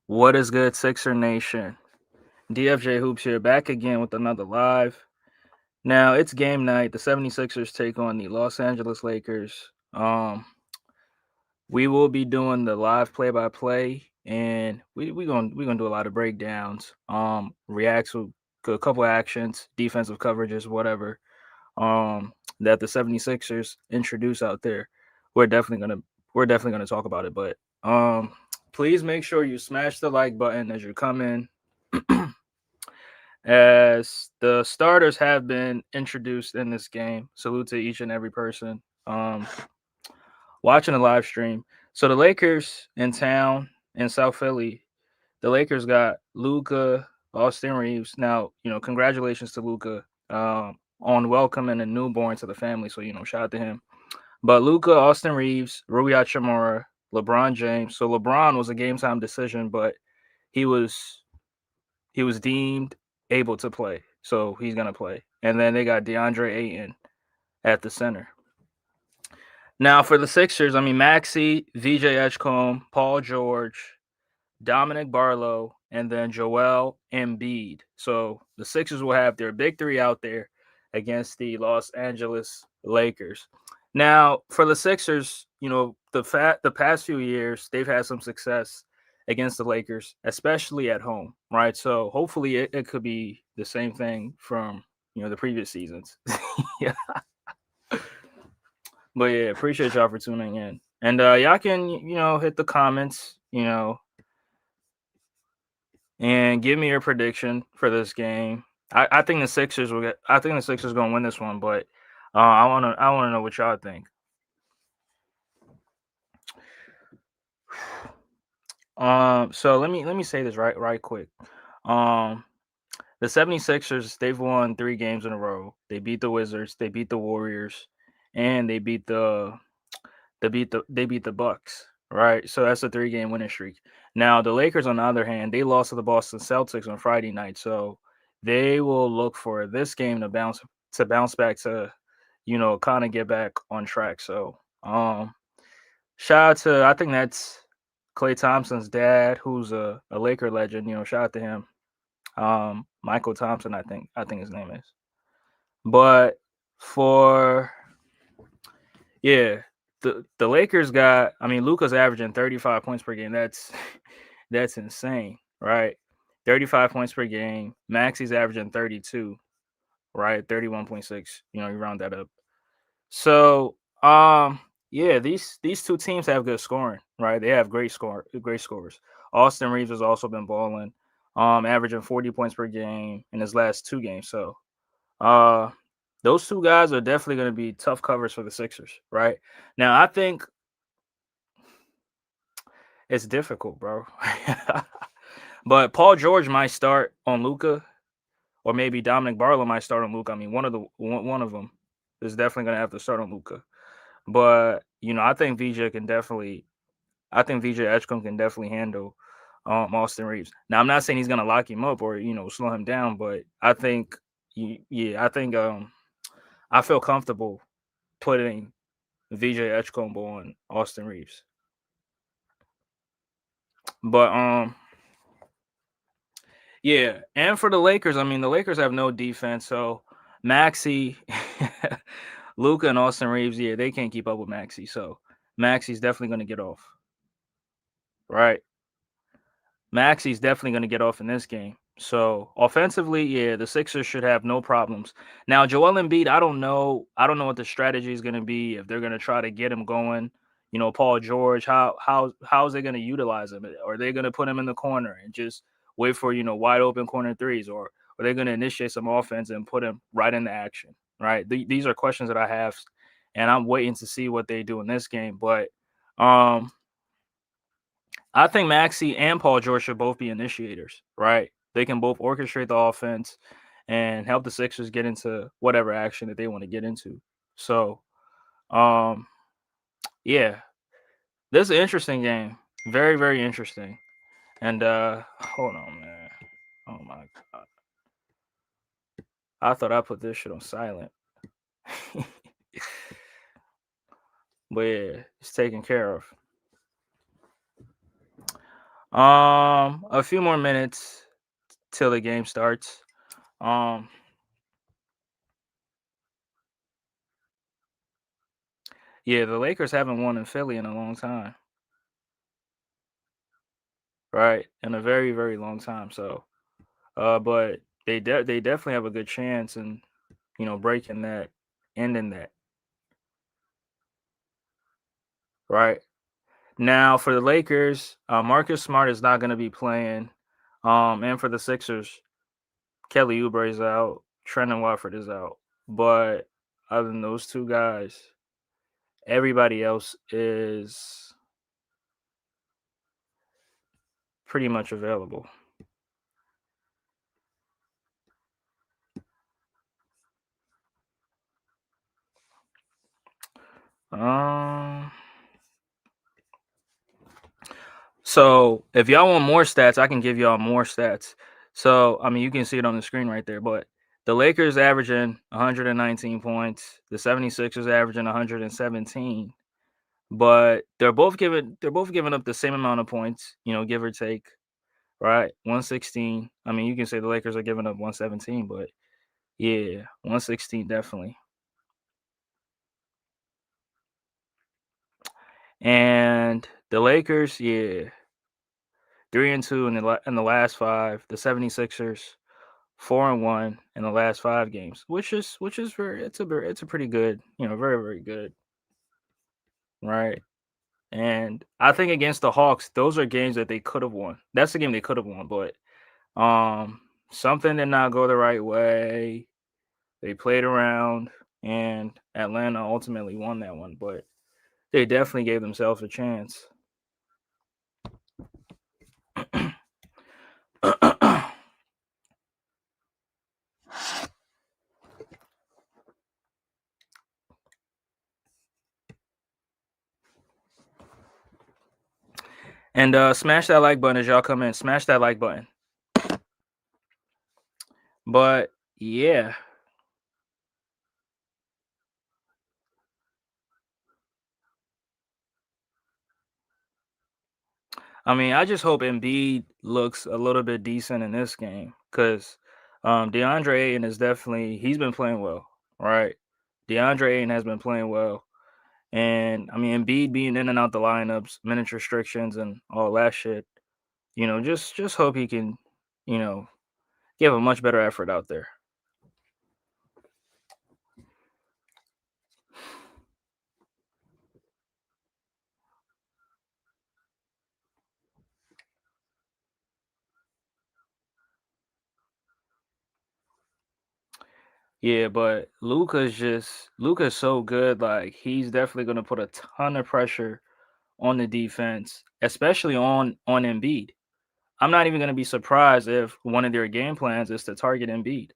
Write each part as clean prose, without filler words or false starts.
What is good, Sixer Nation? DFJ Hoops here, back again with another live. Now, it's game night. The 76ers take on the Los Angeles Lakers. We will be doing the live play-by-play, and we're gonna do a lot of breakdowns, reacts to a couple actions, defensive coverages, whatever, that the 76ers introduce out there. We're definitely gonna we're definitely gonna talk about it, but please make sure you smash the like button as you come in. As the starters have been introduced in this game. Salute to each and every person watching the live stream. So the Lakers in town in South Philly, the Lakers got Luka, Austin Reaves. Now, congratulations to Luka on welcoming a newborn to the family. So, shout out to him. But Luka, Austin Reaves, Rui Hachimura, LeBron James. So LeBron was a game time decision, but he was he was deemed able to play, so he's gonna play. And then they got DeAndre Ayton at the center. Now for the Sixers, I mean Maxey, VJ Edgecombe, Paul George, Dominic Barlow, and then Joel Embiid. So the Sixers will have their big three out there against the Los Angeles Lakers. Now for the Sixers, the past few years they've had some success against the Lakers, especially at home, right? So hopefully it could be the same thing from the previous seasons. Yeah. But yeah, appreciate y'all for tuning in. And y'all can, hit the comments, and give me your prediction for this game. I think the Sixers will get. I think the Sixers gonna win this one, but I wanna know what y'all think. So let me say this right quick. Um, the 76ers, they've won 3 games in a row. They beat the Wizards, they beat the Warriors, and they beat the Bucks. Right, so that's a 3-game winning streak. Now the Lakers, on the other hand, they lost to the Boston Celtics on Friday night, so they will look for this game to bounce back to, kind of get back on track. So, shout out to, I think that's Klay Thompson's dad, who's a Laker legend. Shout out to him. Michael Thompson, I think his name is. But for yeah, the Lakers got. I mean, Luka's averaging 35 points per game. That's insane, right? 35 points per game. Maxey's averaging 32, right? 31.6. You round that up. So, yeah, these two teams have good scoring, right? They have great scores. Austin Reaves has also been balling, averaging 40 points per game in his last 2 games. So, uh, those two guys are definitely going to be tough covers for the Sixers, right? Now, I think it's difficult, bro. But Paul George might start on Luka, or maybe Dominic Barlow might start on Luka. I mean, one of them is definitely going to have to start on Luka. But I think VJ Edgecombe can definitely handle Austin Reaves. Now I'm not saying he's gonna lock him up or slow him down, but I think yeah, I think I feel comfortable putting VJ Edgecombe on Austin Reaves. But yeah, and for the Lakers, I mean the Lakers have no defense, so Maxey, Luca, and Austin Reaves, yeah, they can't keep up with Maxey. So Maxey's definitely gonna get off. Right. Maxey's definitely going to get off in this game. So offensively, yeah, the Sixers should have no problems. Now, Joel Embiid, I don't know. I don't know what the strategy is going to be. If they're going to try to get him going, Paul George, how is they going to utilize him? Are they going to put him in the corner and just wait for wide open corner threes, or are they going to initiate some offense and put him right into action? Right. These are questions that I have, and I'm waiting to see what they do in this game. But um, I think Maxey and Paul George should both be initiators, right? They can both orchestrate the offense and help the Sixers get into whatever action that they want to get into. So, um, yeah, this is an interesting game. Very, very interesting. And hold on, man. Oh my god. I thought I put this shit on silent. But yeah, it's taken care of. A few more minutes till the game starts. Um, yeah, the Lakers haven't won in Philly in a long time, right? In a very, very long time. So, but they definitely have a good chance in breaking that, ending that, right? Now for the Lakers, Marcus Smart is not going to be playing, and for the Sixers, Kelly Oubre is out, Trendon Watford is out, but other than those two guys, everybody else is pretty much available. Um, so if y'all want more stats, I can give y'all more stats. So I mean, you can see it on the screen right there. But the Lakers averaging 119 points, the 76ers averaging 117. But they're both giving up the same amount of points, give or take, right? 116. I mean, you can say the Lakers are giving up 117, but yeah, 116 definitely. And the Lakers, yeah, 3-2 in the last five. The 76ers 4-1 in the last 5 games, which is very it's a pretty good, very very good, right? And I think against the Hawks, those are games that they could have won. That's the game they could have won, but something did not go the right way. They played around, and Atlanta ultimately won that one, but they definitely gave themselves a chance. And smash that like button as y'all come in. Smash that like button. But yeah, I mean, I just hope Embiid looks a little bit decent in this game because DeAndre Ayton is definitely he's been playing well, right? DeAndre Ayton has been playing well, and I mean Embiid being in and out the lineups, minute restrictions, and all that shit. Just hope he can, you know, give a much better effort out there. Yeah, but Luka's so good. Like he's definitely gonna put a ton of pressure on the defense, especially on Embiid. I'm not even gonna be surprised if one of their game plans is to target Embiid.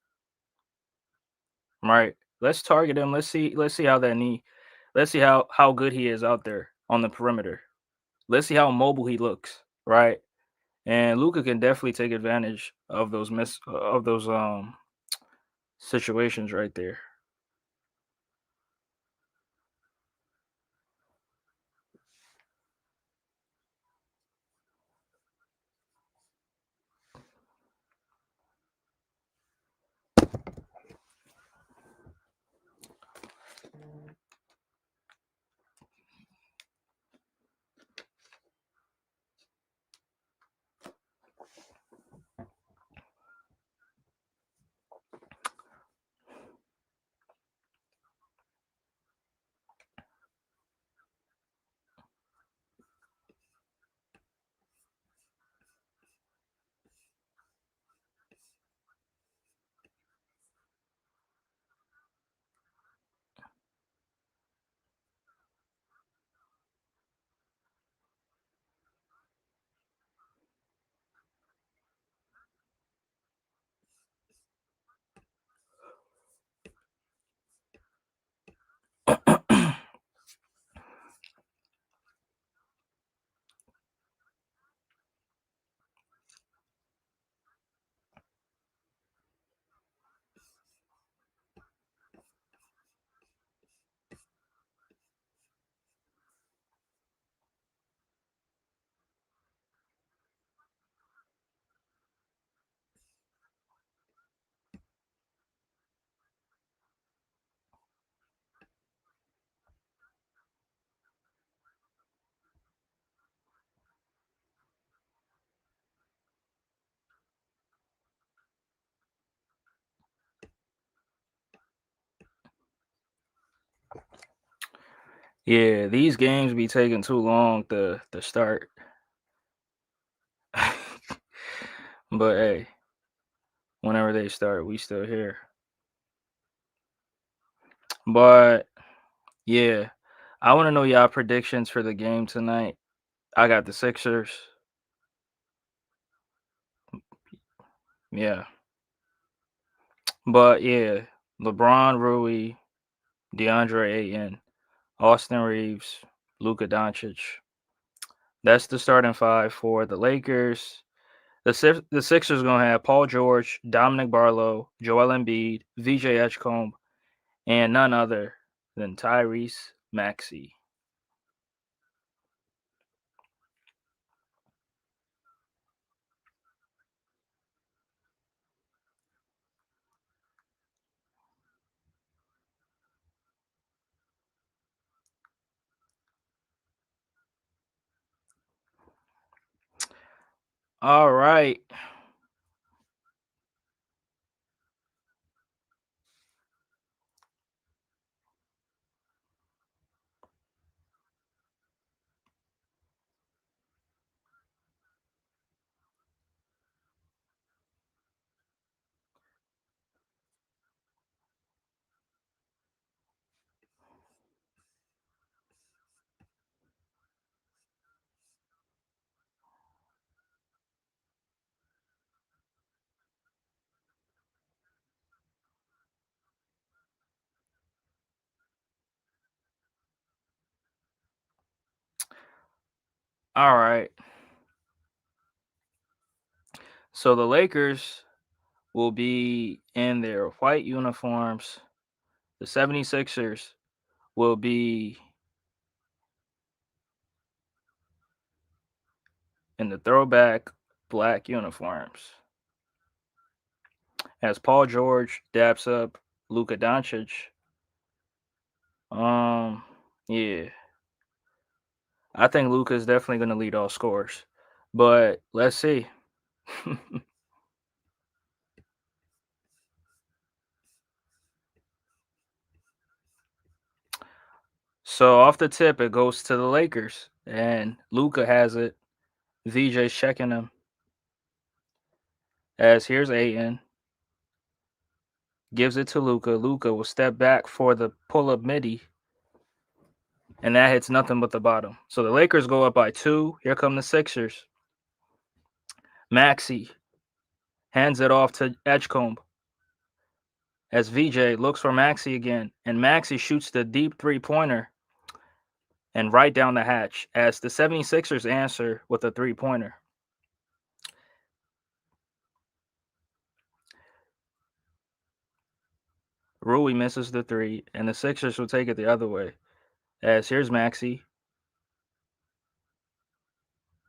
Right? Let's target him. Let's see how that knee. Let's see how good he is out there on the perimeter. Let's see how mobile he looks. Right? And Luka can definitely take advantage of those situations right there. Yeah, these games be taking too long to start. But hey, whenever they start, we still here. But yeah, I want to know y'all predictions for the game tonight. I got the Sixers. Yeah. But yeah, LeBron, Rui, DeAndre Ayton, Austin Reaves, Luka Dončić. That's the starting five for the Lakers. The Sixers gonna have Paul George, Dominic Barlow, Joel Embiid, VJ Edgecombe, and none other than Tyrese Maxey. All right. All right. So the Lakers will be in their white uniforms. The 76ers will be in the throwback black uniforms. As Paul George daps up Luka Dončić. Um, yeah, I think Luka is definitely going to lead all scores, but let's see. So off the tip, it goes to the Lakers, and Luka has it. VJ's checking him. As here's Aiden, gives it to Luka. Luka will step back for the pull up midi, and that hits nothing but the bottom. So the Lakers go up by 2. Here come the Sixers. Maxey hands it off to Edgecombe as VJ looks for Maxey again, and Maxey shoots the deep 3-pointer and right down the hatch as the 76ers answer with a 3-pointer. Rui misses the 3, and the Sixers will take it the other way. As here's Maxey.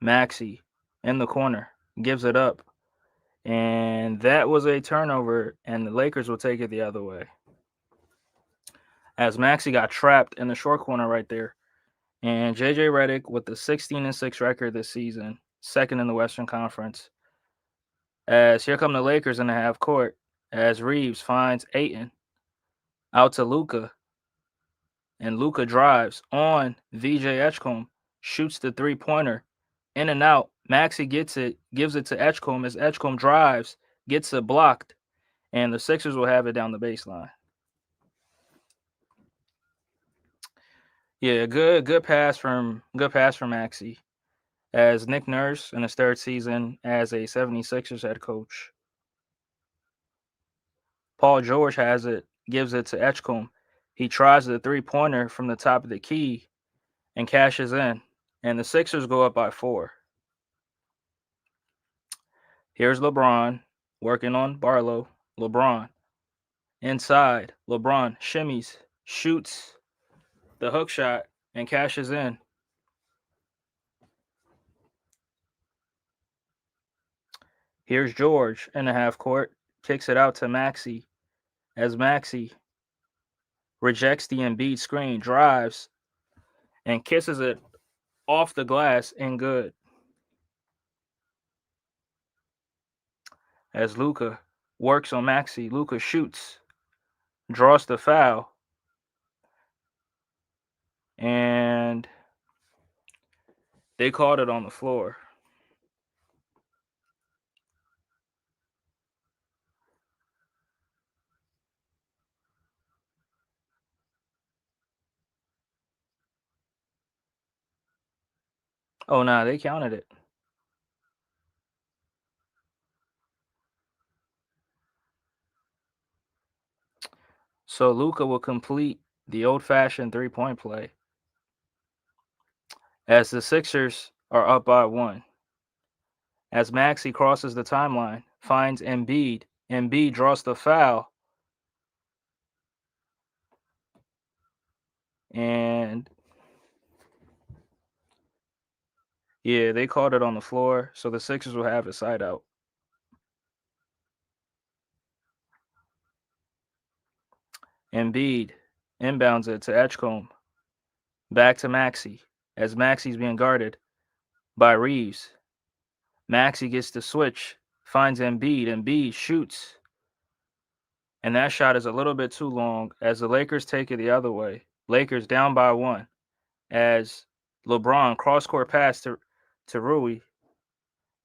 Maxey in the corner gives it up, and that was a turnover, and the Lakers will take it the other way. As Maxey got trapped in the short corner right there. And JJ Redick with the 16-6 record this season, second in the Western Conference. As here come the Lakers in the half court, as Reaves finds Ayton out to Luka, and Luka drives on VJ Edgecombe, shoots the 3-pointer, in and out. Maxey gets it, gives it to Edgecombe as Edgecombe drives, gets it blocked, and the Sixers will have it down the baseline. Yeah, good pass from Maxey. As Nick Nurse in his third season as a 76ers head coach. Paul George has it, gives it to Edgecombe. He tries the 3-pointer from the top of the key and cashes in, and the Sixers go up by 4. Here's LeBron working on Barlow. LeBron inside. LeBron shimmies, shoots the hook shot, and cashes in. Here's George in the half court, kicks it out to Maxey as Maxey rejects the Embiid screen, drives, and kisses it off the glass and good. As Luka works on Maxey, Luka shoots, draws the foul, and they called it on the floor. Oh, nah, they counted it. So Luka will complete the old-fashioned three-point play as the Sixers are up by 1. As Maxey crosses the timeline, finds Embiid. Embiid draws the foul, and yeah, they called it on the floor, so the Sixers will have a side out. Embiid inbounds it to Edgecombe, back to Maxey, as Maxey's being guarded by Reaves. Maxey gets the switch, finds Embiid. Embiid shoots, and that shot is a little bit too long as the Lakers take it the other way. Lakers down by 1 as LeBron cross-court pass to Rui,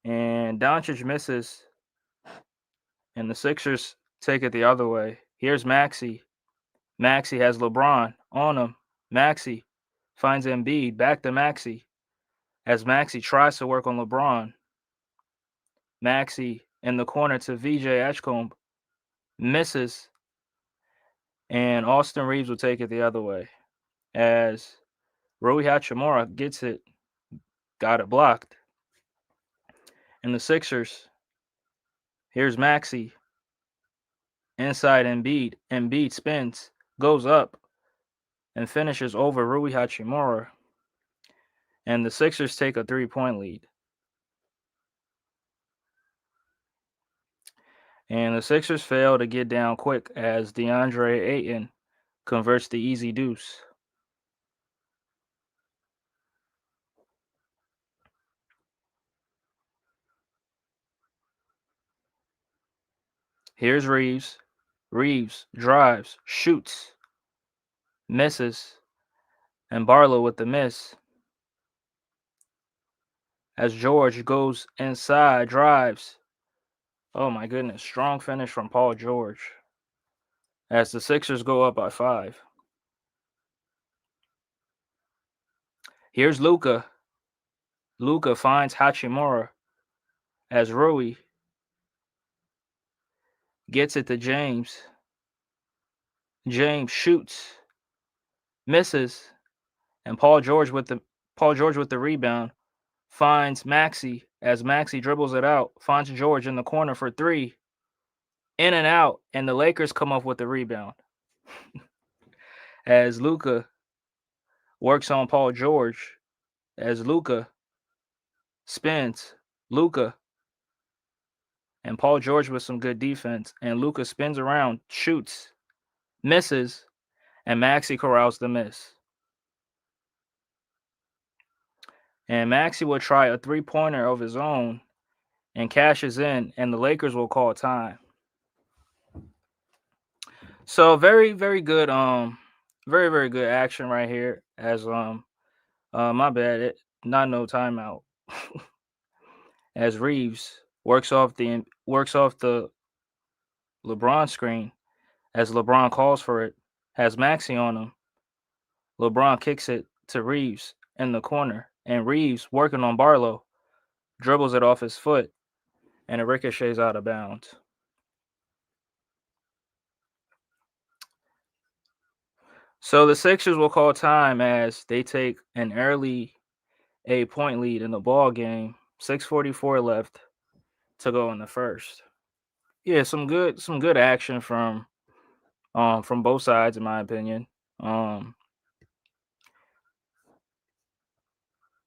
and Dončić misses, and the Sixers take it the other way. Here's Maxey. Maxey has LeBron on him. Maxey finds Embiid, back to Maxey as Maxey tries to work on LeBron. Maxey in the corner to VJ Edgecombe, misses, and Austin Reaves will take it the other way as Rui Hachimura gets it, got it blocked. And the Sixers, here's Maxey inside Embiid. Embiid spins, goes up, and finishes over Rui Hachimura. And the Sixers take a 3-point lead. And the Sixers fail to get down quick as DeAndre Ayton converts the easy deuce. Here's Reaves. Reaves drives, shoots, misses, and Barlow with the miss. As George goes inside, drives. Oh my goodness, strong finish from Paul George. As the Sixers go up by 5. Here's Luka. Luka finds Hachimura as Rui gets it to James. James shoots, misses, and Paul George with the rebound finds Maxey as Maxey dribbles it out, finds George in the corner for 3, in and out, and the Lakers come up with the rebound. As Luka works on Paul George, as Luka spins, Luka and Paul George with some good defense, and Luka spins around, shoots, misses, and Maxey corrals the miss. And Maxey will try a 3-pointer of his own and cashes in, and the Lakers will call time. So very, very good, very, very good action right here. As my bad, not no timeout. As Reaves works off the LeBron screen, as LeBron calls for it, has Maxey on him. LeBron kicks it to Reaves in the corner, and Reaves working on Barlow, dribbles it off his foot, and it ricochets out of bounds. So the Sixers will call time as they take an early 8-point lead in the ball game. 6:44 left to go in the first. Yeah, some good action from both sides in my opinion.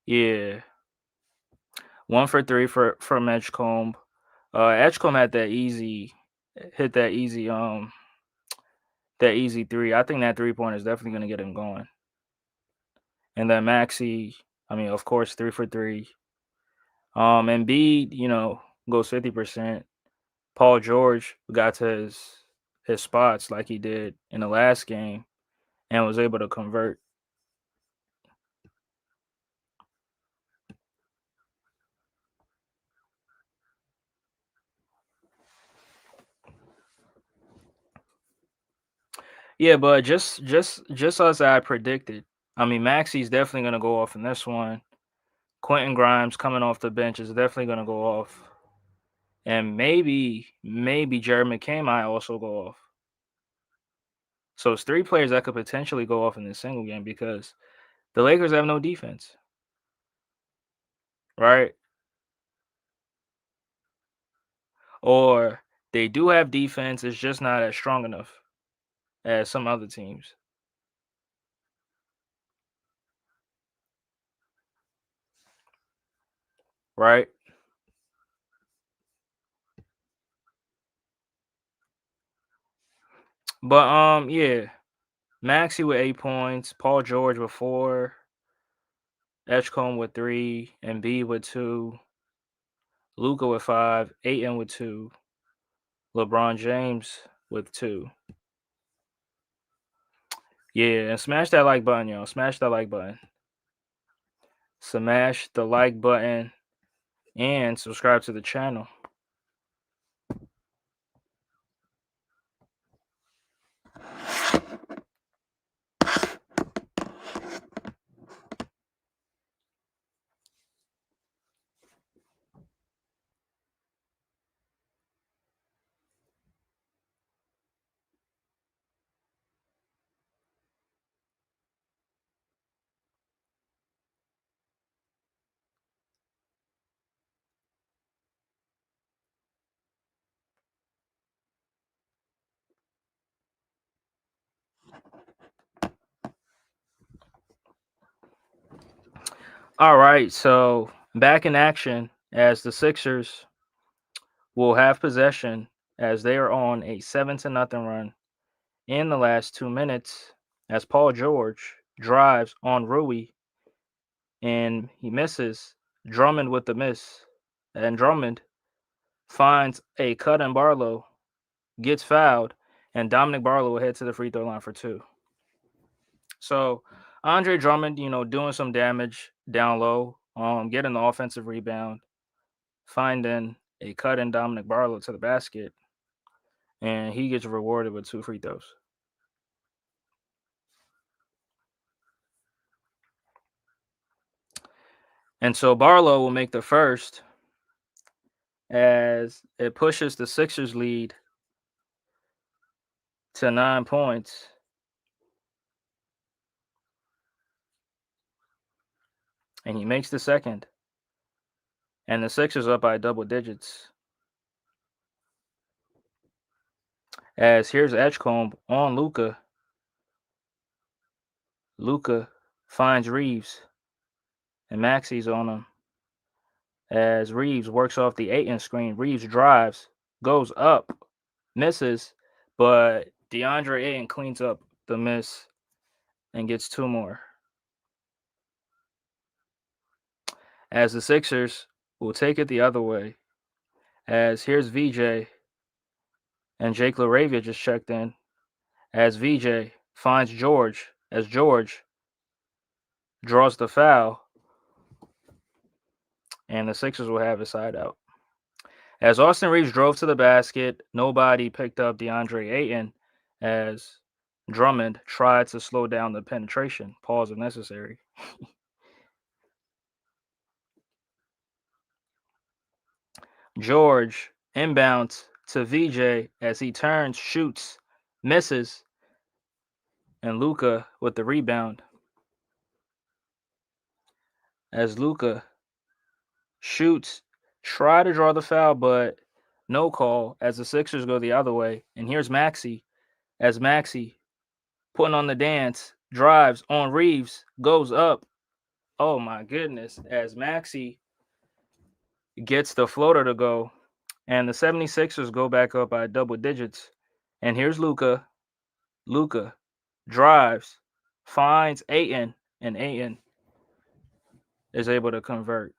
Yeah, 1 for 3 from Edgecombe. Edgecombe had that easy hit that easy 3. I think that 3-pointer is definitely going to get him going. And then Maxey, I mean, of course, 3 for 3. Embiid, goes 50%. Paul George got to his spots like he did in the last game and was able to convert. Yeah, but just as I predicted, I mean, Maxey's definitely gonna go off in this one. Quentin Grimes coming off the bench is definitely gonna go off, and maybe Jared McCain might also go off. So it's three players that could potentially go off in this single game because the Lakers have no defense, right? Or they do have defense, it's just not as strong enough as some other teams, right? But yeah, Maxey with 8 points, Paul George with 4, Edgecombe with 3, Embiid with 2, Luka with 5, Ayton with 2, LeBron James with 2. Yeah, and smash that like button, y'all. Smash that like button. Smash the like button and subscribe to the channel. All right, so back in action as the Sixers will have possession as they are on a 7-0 run in the last 2 minutes as Paul George drives on Rui and he misses. Drummond with the miss. And Drummond finds a cut in Barlow, gets fouled, and Dominic Barlow will head to the free throw line for 2. So Andre Drummond, doing some damage down low, getting the offensive rebound, finding a cut in Dominic Barlow to the basket, and he gets rewarded with 2 free throws. And so Barlow will make the first as it pushes the Sixers lead to 9 points. And he makes the second. And the Sixers up by double digits. As here's Edgecombe on Luka. Luka finds Reaves. And Maxey's on him. As Reaves works off the 8-inch screen. Reaves drives, goes up, misses, but DeAndre Ayton cleans up the miss and gets 2 more. As the Sixers will take it the other way. As here's VJ and Jake LaRavia just checked in. As VJ finds George, as George draws the foul, and the Sixers will have a side out. As Austin Reaves drove to the basket, nobody picked up DeAndre Ayton as Drummond tried to slow down the penetration. Pause if necessary. George inbounds to VJ as he turns, shoots, misses, and Luka with the rebound. As Luka shoots, try to draw the foul, but no call as the Sixers go the other way. And here's Maxey as Maxey putting on the dance, drives on Reaves, goes up. Oh my goodness, as Maxey gets the floater to go. And the 76ers go back up by double digits. And here's Luka. Luka drives, finds Ayton, and Ayton is able to convert.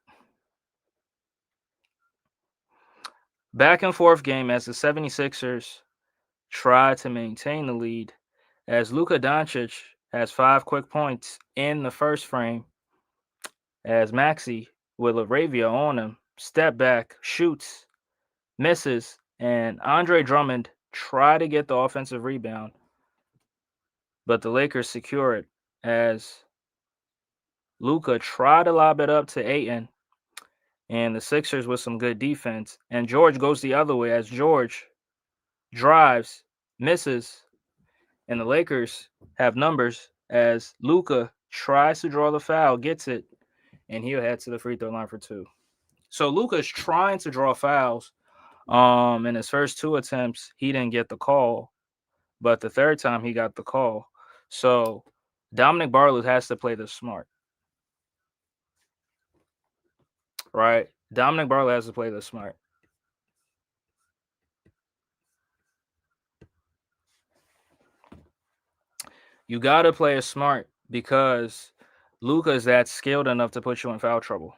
Back and forth game as the 76ers try to maintain the lead as Luka Dončić has 5 quick points in the first frame as Maxey with LaRavia on him, step back, shoots, misses, and Andre Drummond try to get the offensive rebound, but the Lakers secure it as Luka tried to lob it up to Ayton and the Sixers with some good defense. And George goes the other way as George drives, misses, and the Lakers have numbers as Luka tries to draw the foul, gets it, and he'll head to the free throw line for two. So Luka's trying to draw fouls. In his first two attempts, he didn't get the call, but the third time he got the call. So Dominic Barlow has to play this smart, right? Dominic Barlow has to play this smart. You got to play it smart because Luka is that skilled enough to put you in foul trouble.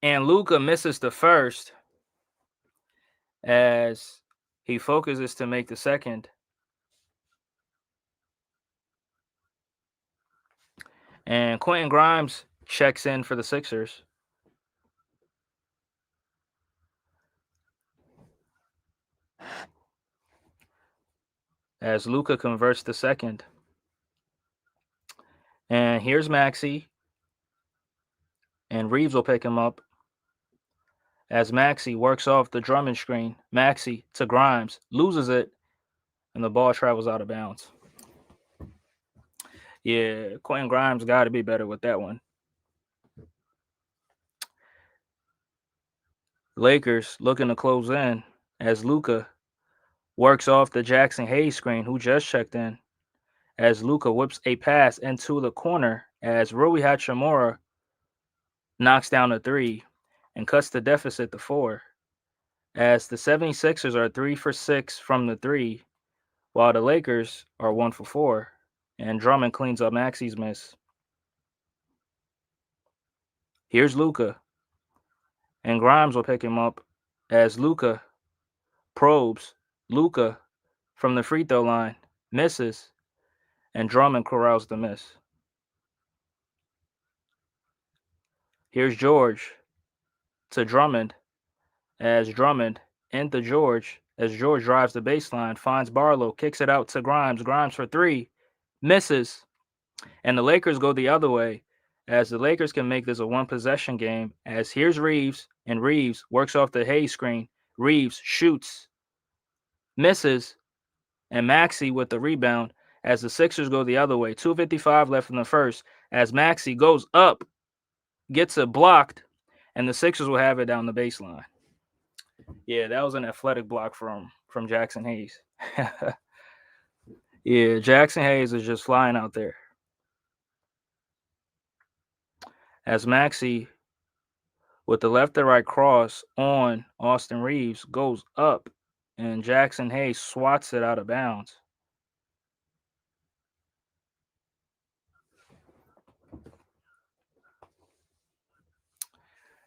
And Luka misses the first as he focuses to make the second. And Quentin Grimes checks in for the Sixers. As Luka converts the second. And here's Maxey. And Reaves will pick him up. As Maxey works off the Drummond screen. Maxey to Grimes. Loses it. And the ball travels out of bounds. Yeah, Quentin Grimes got to be better with that one. Lakers looking to close in as Luka works off the Jackson Hayes screen, who just checked in, as Luka whips a pass into the corner as Rui Hachimura knocks down a three and cuts the deficit to 4, as the 76ers are 3 for 6 from the three, while the Lakers are 1 for 4, and Drummond cleans up Maxey's miss. Here's Luka, and Grimes will pick him up as Luka probes Luka from the free throw line, misses, and Drummond corrals the miss. Here's George to Drummond as Drummond into George as George drives the baseline, finds Barlow, kicks it out to Grimes. Grimes for 3, misses, and the Lakers go the other way as the Lakers can make this a one-possession game as here's Reaves, and Reaves works off the Hayes screen. Reaves shoots, misses, and Maxey with the rebound as the Sixers go the other way. 2:55 left in the first as Maxey goes up, gets it blocked, and the Sixers will have it down the baseline. Yeah, that was an athletic block from Jackson Hayes. Yeah, Jackson Hayes is just flying out there. As Maxey, with the left to right cross on Austin Reaves, goes up, and Jackson Hayes swats it out of bounds.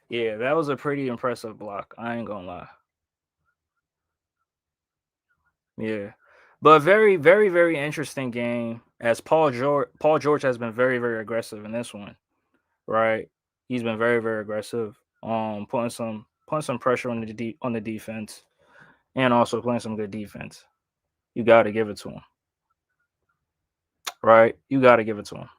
Yeah, that was a pretty impressive block. I ain't gonna lie. Yeah. But very, very, very interesting game as Paul George has been very, very aggressive in this one, right? He's been very, very aggressive, putting some pressure on the defense, and also playing some good defense. You got to give it to him, right? You got to give it to him.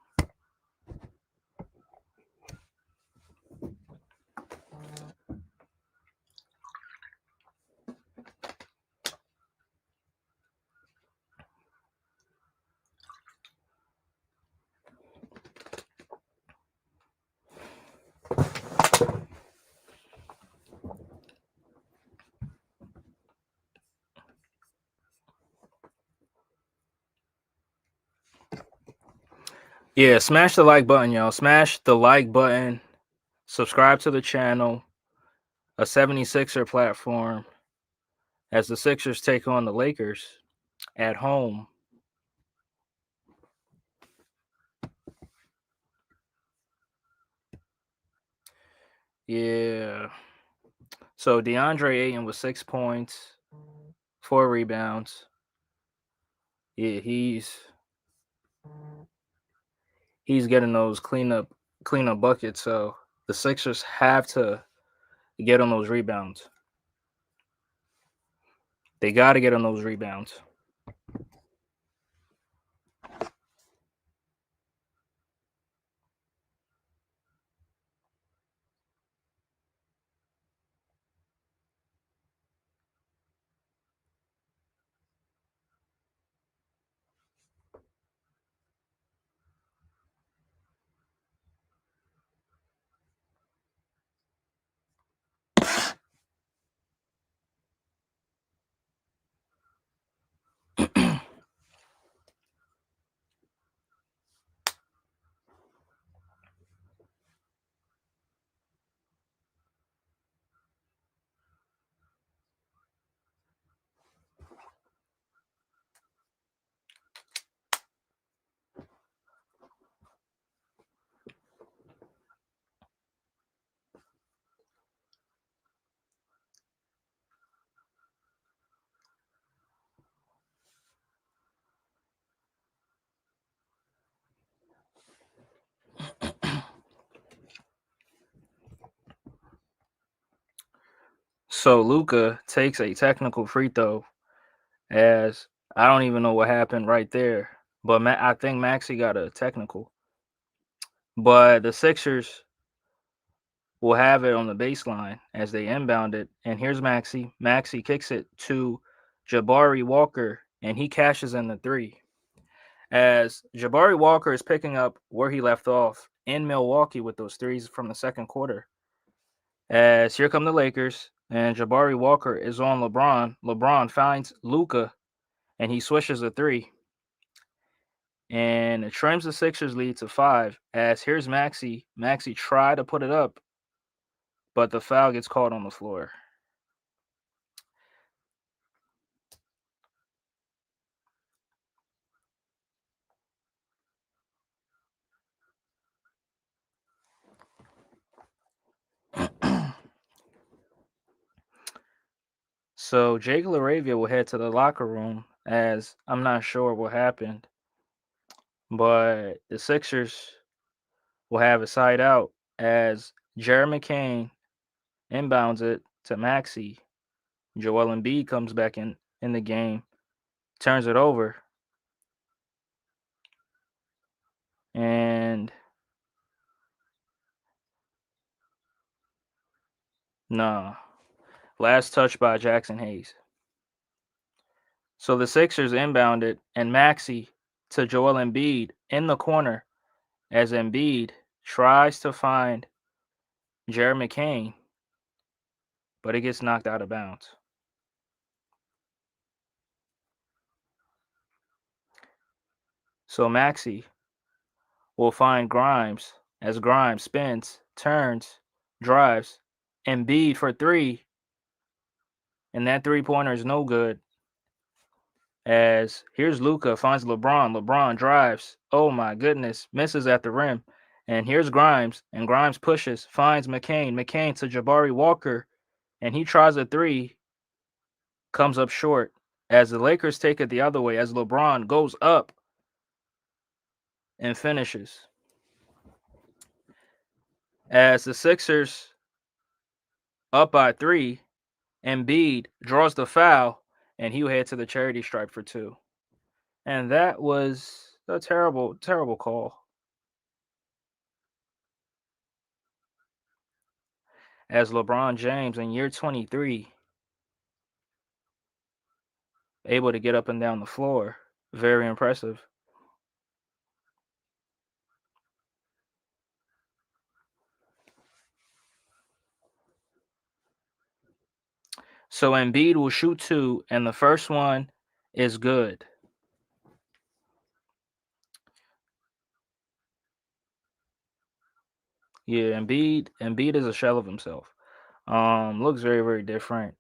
Yeah, smash the like button, y'all. Smash the like button. Subscribe to the channel. A 76er platform as the Sixers take on the Lakers at home. Yeah. So DeAndre Ayton with 6 points, 4 rebounds. Yeah, he's getting those cleanup buckets. So the Sixers have to get on those rebounds. They got to get on those rebounds. So Luka takes a technical free throw, as I don't even know what happened right there, but I think Maxey got a technical. But the Sixers will have it on the baseline as they inbound it, and here's Maxey. Maxey kicks it to Jabari Walker, and he cashes in the three. As Jabari Walker is picking up where he left off in Milwaukee with those threes from the second quarter. As here come the Lakers, and Jabari Walker is on LeBron. LeBron finds Luka, and he swishes a three. And it trims the Sixers lead to 5. As here's Maxey. Maxey tried to put it up, but the foul gets called on the floor. So Jake LaRavia will head to the locker room, as I'm not sure what happened, but the Sixers will have a side out as Jeremy McCain inbounds it to Maxey. Joel Embiid comes back in the game, turns it over, and nah, last touch by Jackson Hayes. So the Sixers inbound it, and Maxey to Joel Embiid in the corner as Embiid tries to find Jeremy McCain, but it gets knocked out of bounds. So Maxey will find Grimes as Grimes spins, turns, drives, Embiid for three, and that three-pointer is no good. As here's Luka finds LeBron. LeBron drives. Oh my goodness, misses at the rim. And here's Grimes, and Grimes pushes, finds McCain. McCain to Jabari Walker, and he tries a three, comes up short. As the Lakers take it the other way, as LeBron goes up and finishes. As the Sixers up by 3, Embiid draws the foul, and he'll head to the charity stripe for 2. And that was a terrible, terrible call. As LeBron James in year 23, able to get up and down the floor. Very impressive. So Embiid will shoot 2, and the first one is good. Yeah, Embiid is a shell of himself. Looks very, very different.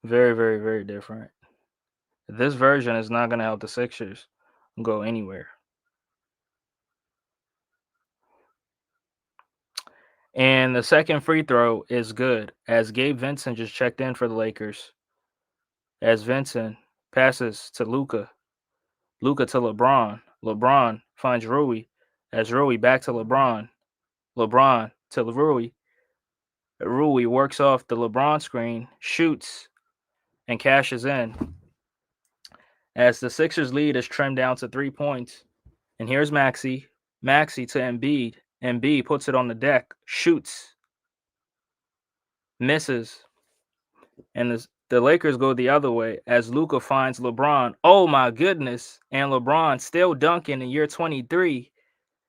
Very, very, very different. This version is not going to help the Sixers go anywhere. And the second free throw is good, as Gabe Vincent just checked in for the Lakers. As Vincent passes to Luka. Luka to LeBron. LeBron finds Rui. As Rui back to LeBron. LeBron to Rui. Rui works off the LeBron screen, shoots, and cashes in. As the Sixers lead is trimmed down to 3 points. And here's Maxey. Maxey to Embiid. Embiid puts it on the deck, shoots, misses. And the Lakers go the other way as Luka finds LeBron. Oh my goodness. And LeBron still dunking in year 23.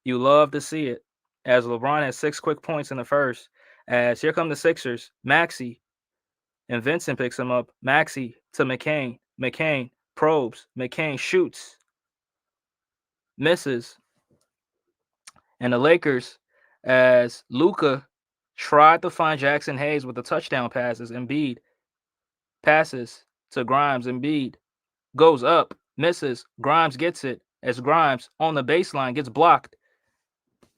You love to see it. As LeBron has 6 quick points in the first. As here come the Sixers. Maxey and Vincent picks him up. Maxey to McCain. McCain probes. McCain shoots. Misses. And the Lakers, as Luka tried to find Jackson Hayes with the touchdown passes, Embiid passes to Grimes. Embiid goes up, misses. Grimes gets it as Grimes on the baseline gets blocked.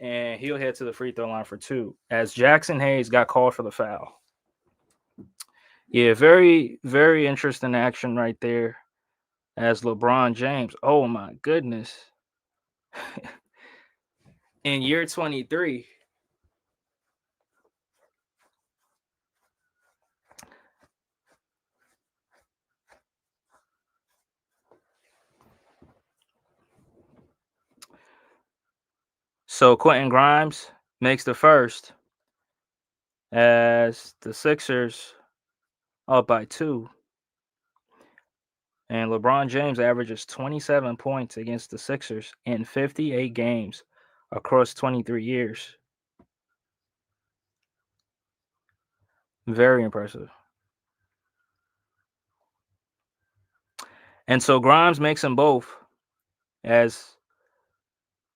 And he'll head to the free throw line for 2 as Jackson Hayes got called for the foul. Yeah, very, very interesting action right there as LeBron James. Oh my goodness. In year 23, So Quentin Grimes makes the first as the Sixers up by 2. And LeBron James averages 27 points against the Sixers in 58 games across 23 years. Very impressive. And so Grimes makes them both as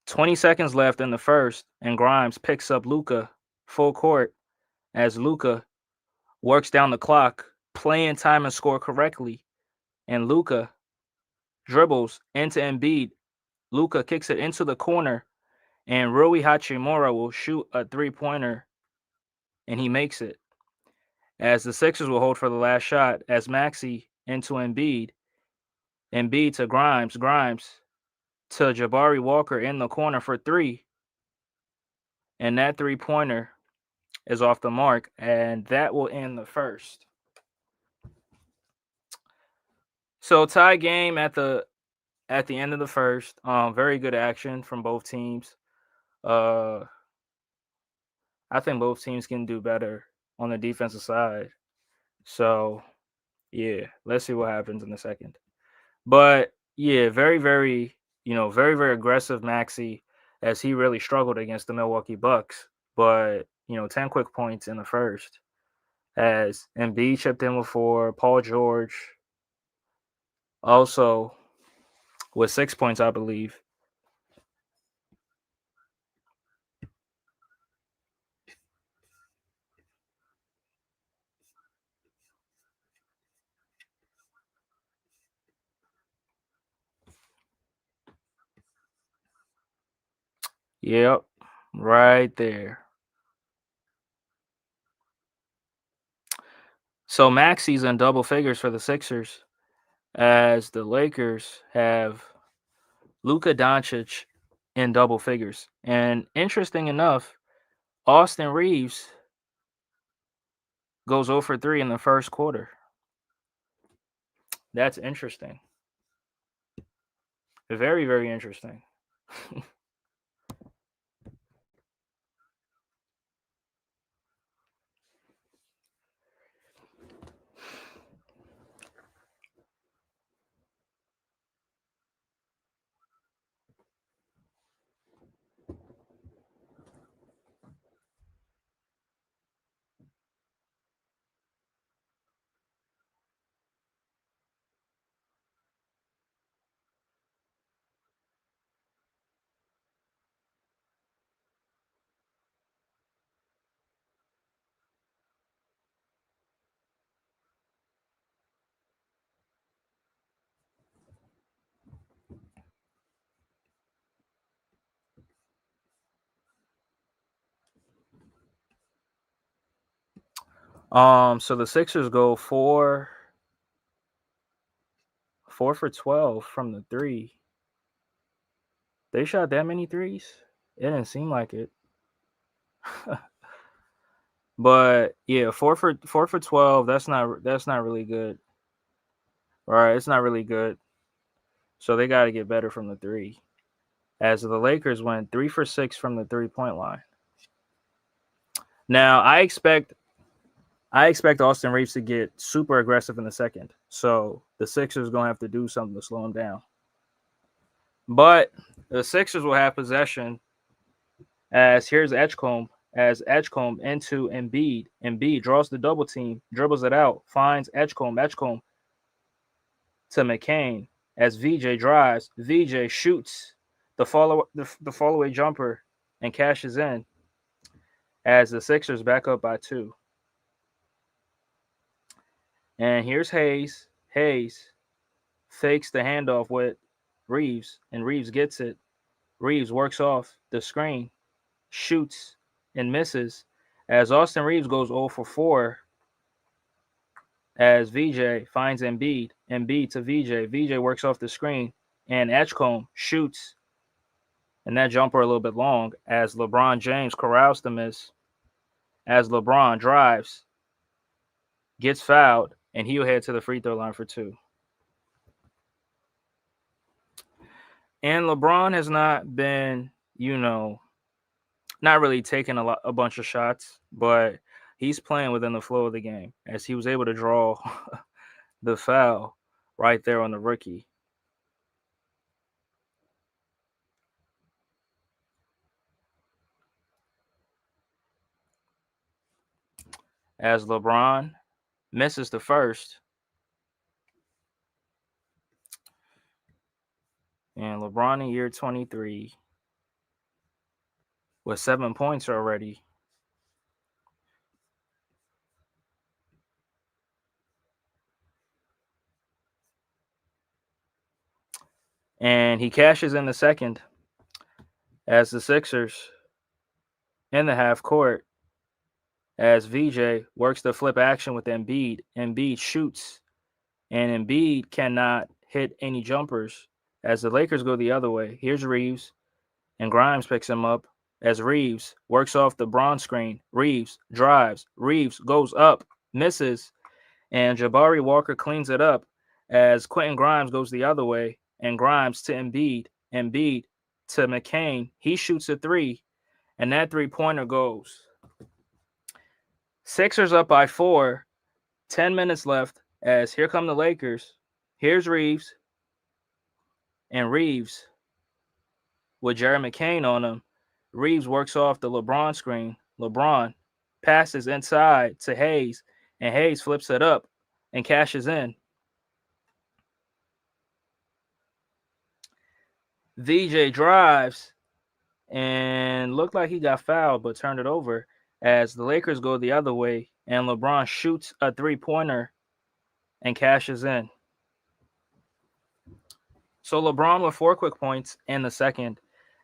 20 seconds left in the first, and Grimes picks up Luka full court as Luka works down the clock, playing time and score correctly. And Luka dribbles into Embiid. Luka kicks it into the corner, and Rui Hachimura will shoot a three-pointer, and he makes it. As the Sixers will hold for the last shot, as Maxey into Embiid, Embiid to Grimes, Grimes to Jabari Walker in the corner for 3, and that three-pointer is off the mark, and that will end the first. So tie game at the end of the first. Very good action from both teams. I think both teams can do better on the defensive side. So yeah, let's see what happens in the second. But yeah, very, very, very, very aggressive Maxey as he really struggled against the Milwaukee Bucks. But 10 quick points in the first. As Embiid chipped in with 4, Paul George also with 6 points, I believe. Yep, right there. So Maxey's in double figures for the Sixers, as the Lakers have Luka Dončić in double figures. And interesting enough, Austin Reaves goes 0 for 3 in the first quarter. That's interesting. Very, very interesting. So the Sixers go 4 for 12 from the 3. They shot that many threes? It didn't seem like it. But yeah, 4 for 12, that's not really good. Right, it's not really good. So they got to get better from the 3. As the Lakers went 3 for 6 from the 3-point line. Now, I expect Austin Reaves to get super aggressive in the second. So the Sixers going to have to do something to slow him down. But the Sixers will have possession, as here's Edgecombe into Embiid. Embiid draws the double team, dribbles it out, finds Edgecombe to McCain as VJ drives. VJ shoots the fall away jumper and cashes in, as the Sixers back up by 2. And here's Hayes. Hayes fakes the handoff with Reaves, and Reaves gets it. Reaves works off the screen, shoots, and misses, as Austin Reaves goes 0 for 4, as VJ finds Embiid. Embiid to VJ. VJ works off the screen, and Edgecombe shoots, and that jumper a little bit long, as LeBron James corrals the miss, as LeBron drives, gets fouled, and he'll head to the free throw line for 2. And LeBron has not been, not really taking a bunch of shots, but he's playing within the flow of the game as he was able to draw the foul right there on the rookie. As LeBron misses the first, and LeBron in year 23 with 7 points already. And he cashes in the second as the Sixers in the half court as VJ works the flip action with Embiid. Embiid shoots, and Embiid cannot hit any jumpers as the Lakers go the other way. Here's Reaves, and Grimes picks him up as Reaves works off the bronze screen. Reaves drives. Reaves goes up, misses, and Jabari Walker cleans it up as Quentin Grimes goes the other way, and Grimes to Embiid. Embiid to McCain. He shoots a three, and that three-pointer goes. Sixers up by 4. 10 minutes left as here come the Lakers. Here's Reaves. And Reaves with Jerry McCain on him. Reaves works off the LeBron screen. LeBron passes inside to Hayes, and Hayes flips it up and cashes in. VJ drives and looked like he got fouled, but turned it over as the Lakers go the other way, and LeBron shoots a three-pointer and cashes in. So LeBron with 4 quick points in the second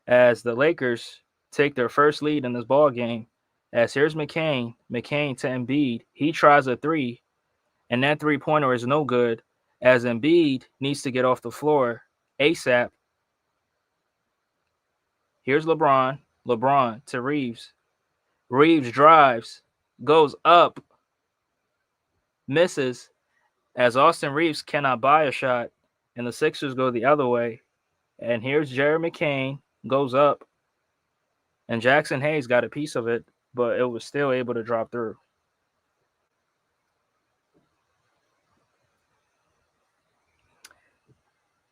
as the Lakers take their first lead in this ball game. As here's McCain to Embiid. He tries a three, and that three-pointer is no good as Embiid needs to get off the floor ASAP. Here's LeBron to Reaves. Reaves drives, goes up, misses as Austin Reaves cannot buy a shot, and the Sixers go the other way. And here's Jerry McCain, goes up, and Jackson Hayes got a piece of it, but it was still able to drop through.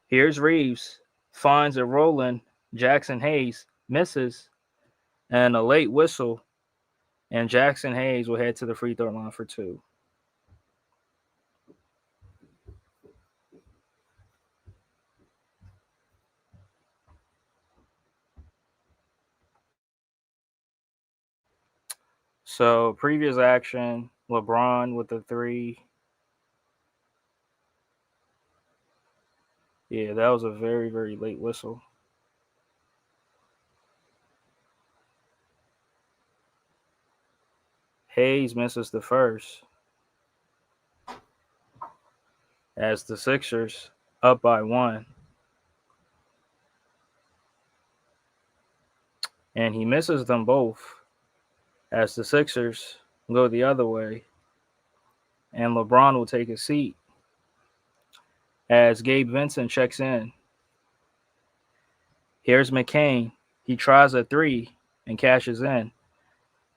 Here's Reaves, finds a rolling Jackson Hayes, misses, and a late whistle, and Jackson Hayes will head to the free throw line for 2. So previous action, LeBron with the 3. Yeah, that was a very, very late whistle. Hayes misses the first as the Sixers up by 1. And he misses them both as the Sixers go the other way. And LeBron will take a seat as Gabe Vincent checks in. Here's McCain. He tries a 3 and cashes in.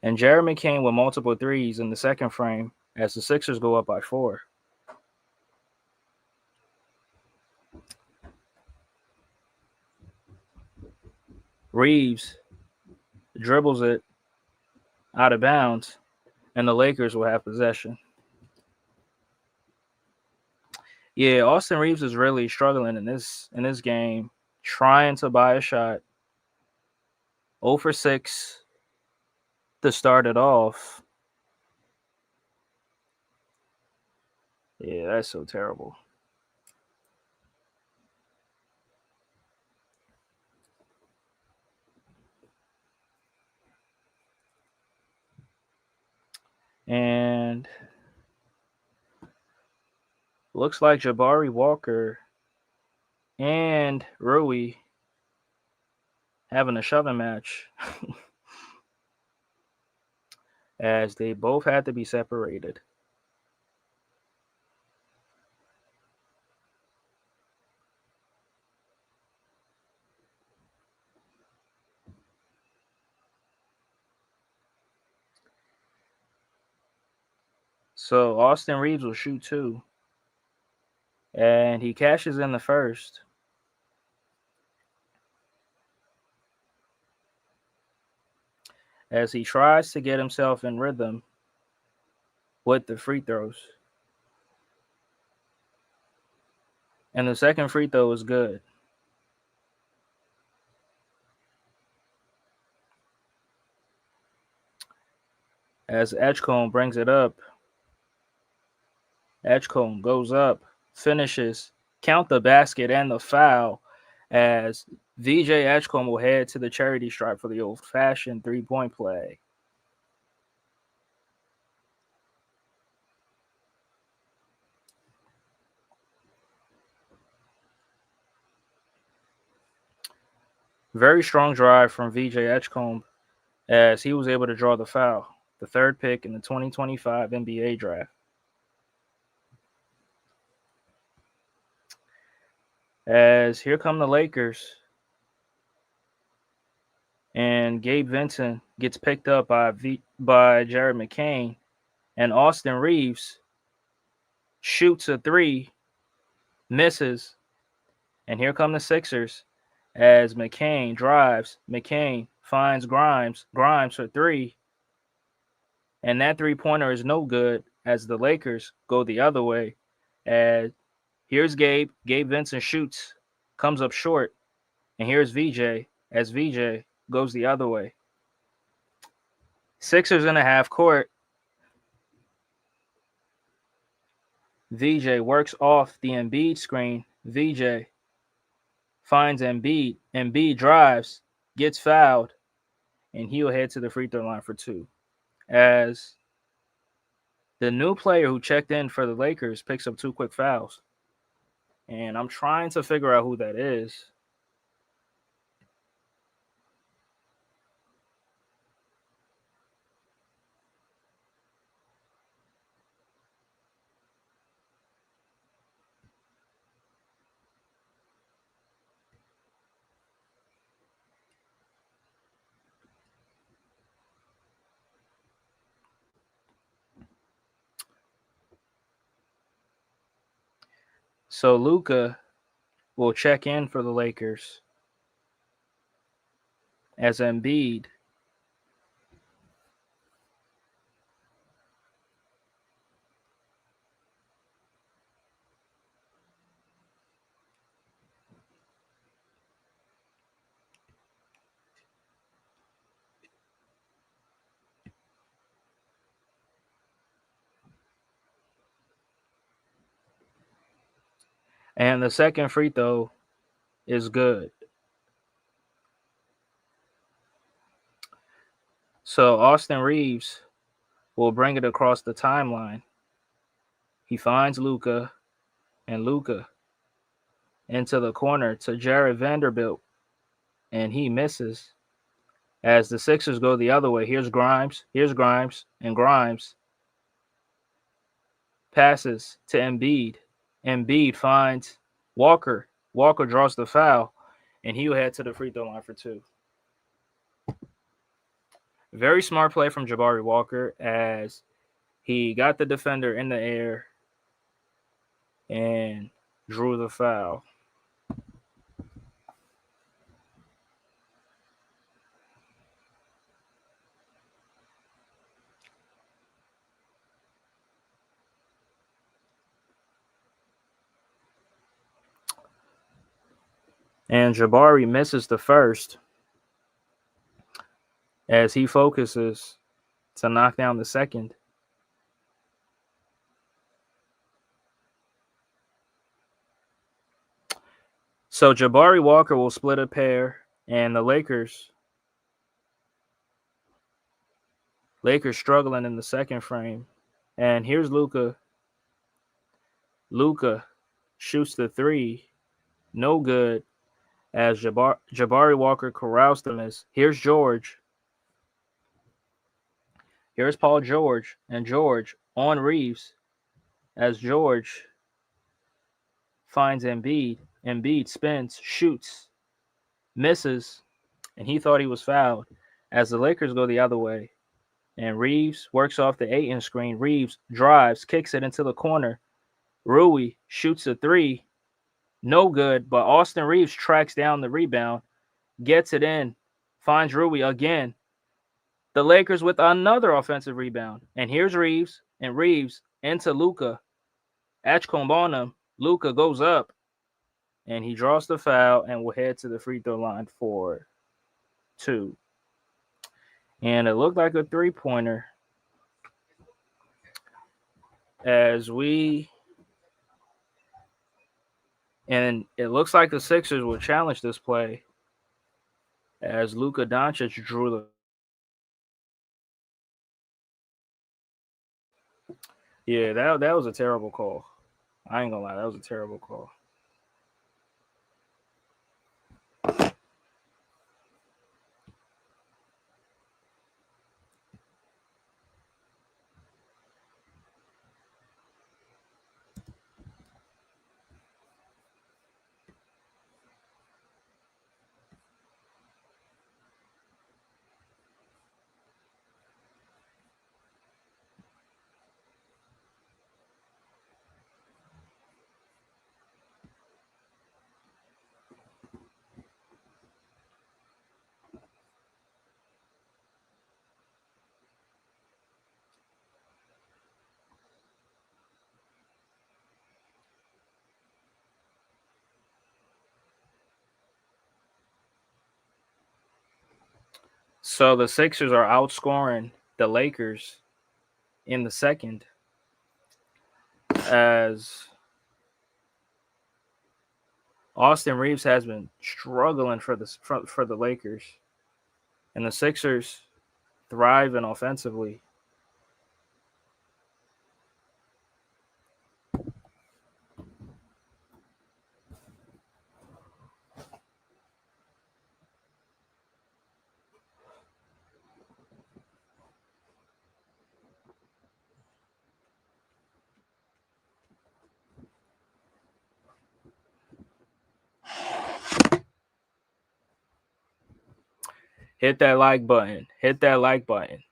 And Jared McCain with multiple threes in the second frame as the Sixers go up by 4. Reaves dribbles it out of bounds, and the Lakers will have possession. Yeah, Austin Reaves is really struggling in this game, trying to buy a shot. 0 for 6 to start it off. Yeah, that's so terrible. And looks like Jabari Walker and Rui having a shoving match as they both had to be separated. So Austin Reaves will shoot 2. And he cashes in the first. As he tries to get himself in rhythm with the free throws. And the second free throw is good. As Edgecombe brings it up. Edgecombe goes up, finishes, count the basket and the foul as VJ Edgecombe will head to the charity stripe for the old-fashioned three-point play. Very strong drive from VJ Edgecombe as he was able to draw the foul, the third pick in the 2025 NBA draft. As here come the Lakers, and Gabe Vincent gets picked up by Jared McCain, and Austin Reaves shoots a 3, misses, and here come the Sixers as McCain drives. McCain finds Grimes for 3, and that three-pointer is no good as the Lakers go the other way. As here's Gabe Vincent shoots, comes up short, and here's VJ as VJ goes the other way. Sixers in the half court. VJ works off the Embiid screen. VJ finds Embiid. Embiid drives, gets fouled, and he'll head to the free throw line for 2. As the new player who checked in for the Lakers picks up 2 quick fouls. And I'm trying to figure out who that is. So Luka will check in for the Lakers as Embiid and the second free throw is good. So Austin Reaves will bring it across the timeline. He finds Luka, and Luka into the corner to Jared Vanderbilt, and he misses. As the Sixers go the other way, here's Grimes, and Grimes passes to Embiid. Embiid finds Walker. Walker draws the foul, and he'll head to the free throw line for 2. Very smart play from Jabari Walker as he got the defender in the air and drew the foul. And Jabari misses the first as he focuses to knock down the second. So Jabari Walker will split a pair, and the Lakers struggling in the second frame. And here's Luka. Luka shoots the 3. No good as Jabari Walker corrals the miss. Here's George. Here's Paul George, and George on Reaves as George finds Embiid. Embiid spins, shoots, misses, and he thought he was fouled as the Lakers go the other way. And Reaves works off the 8-inch screen. Reaves drives, kicks it into the corner. Rui shoots a three. No good, but Austin Reaves tracks down the rebound, gets it in, finds Rui again. The Lakers with another offensive rebound. And here's Reaves, and Reaves into Luka. Ashcombe on him. Luka goes up, and he draws the foul and will head to the free throw line for two. And it looked like a three-pointer as we and it looks like the Sixers will challenge this play as Luka Dončić drew the. Yeah, that was a terrible call. I ain't gonna lie, that was a terrible call. So the Sixers are outscoring the Lakers in the second as Austin Reaves has been struggling for the Lakers, and the Sixers thriving offensively. Hit that like button. Hit that like button.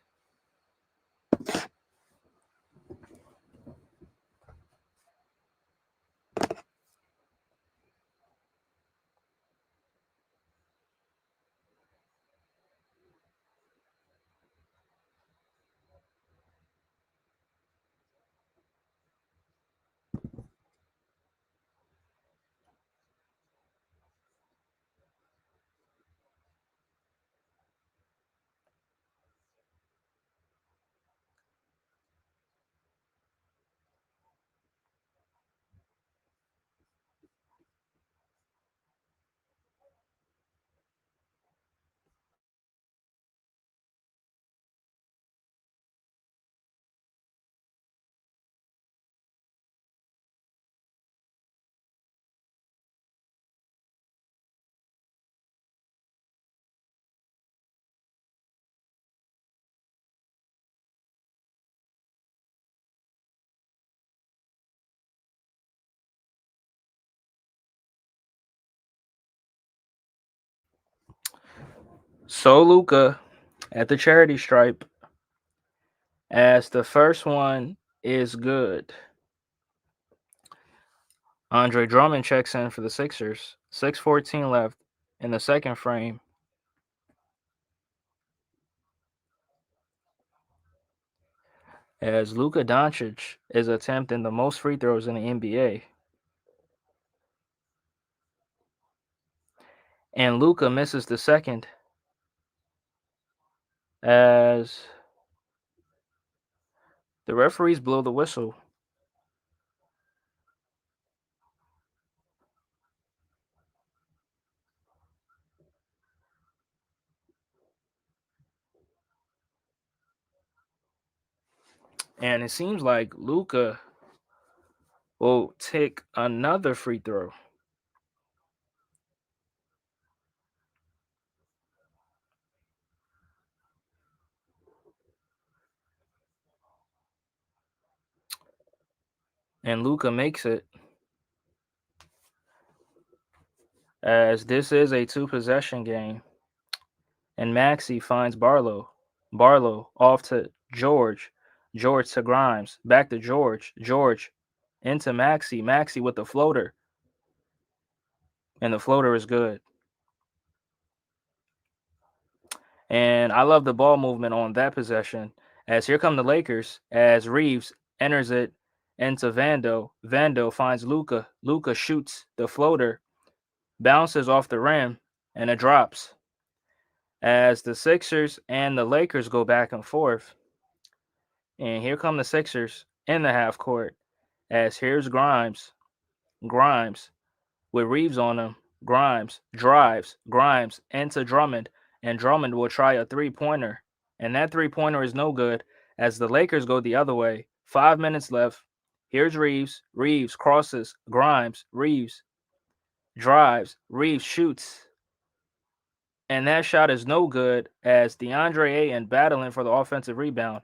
So Luka at the charity stripe as the first one is good. Andre Drummond checks in for the Sixers. 6:14 left in the second frame. As Luka Dončić is attempting the most free throws in the NBA. And Luka misses the second as the referees blow the whistle. And it seems like Luka will take another free throw. And Luka makes it. As this is a two-possession game. And Maxey finds Barlow. Barlow off to George. George to Grimes. Back to George. George into Maxey. Maxey with the floater. And the floater is good. And I love the ball movement on that possession. As here come the Lakers, as Reaves enters it into Vando. Vando finds Luka. Luka shoots the floater, bounces off the rim, and it drops. As the Sixers and the Lakers go back and forth. And here come the Sixers in the half court. As here's Grimes. Grimes with Reaves on him. Grimes drives. Grimes into Drummond. And Drummond will try a three-pointer. And that three-pointer is no good as the Lakers go the other way. 5 minutes left. Here's Reaves. Reaves crosses. Grimes. Reaves drives. Reaves shoots. And that shot is no good as DeAndre Ayton battling for the offensive rebound.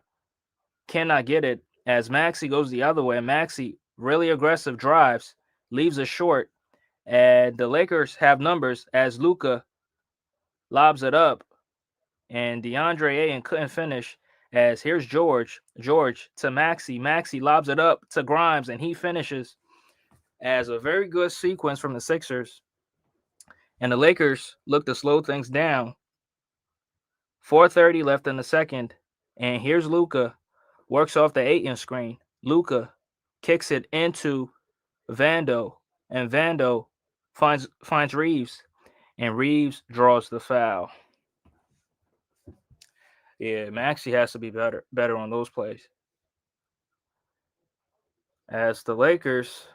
Cannot get it as Maxey goes the other way. Maxey, really aggressive drives, leaves it short. And the Lakers have numbers as Luka lobs it up. And DeAndre Ayton couldn't finish as here's George. George to Maxey. Maxey lobs it up to Grimes and he finishes as a very good sequence from the Sixers. And the Lakers look to slow things down. 4:30 left in the second. And here's Luka. Works off the Ayton screen. Luka kicks it into Vando. And Vando finds Reaves. And Reaves draws the foul. Yeah, Maxey has to be better on those plays. As the Lakers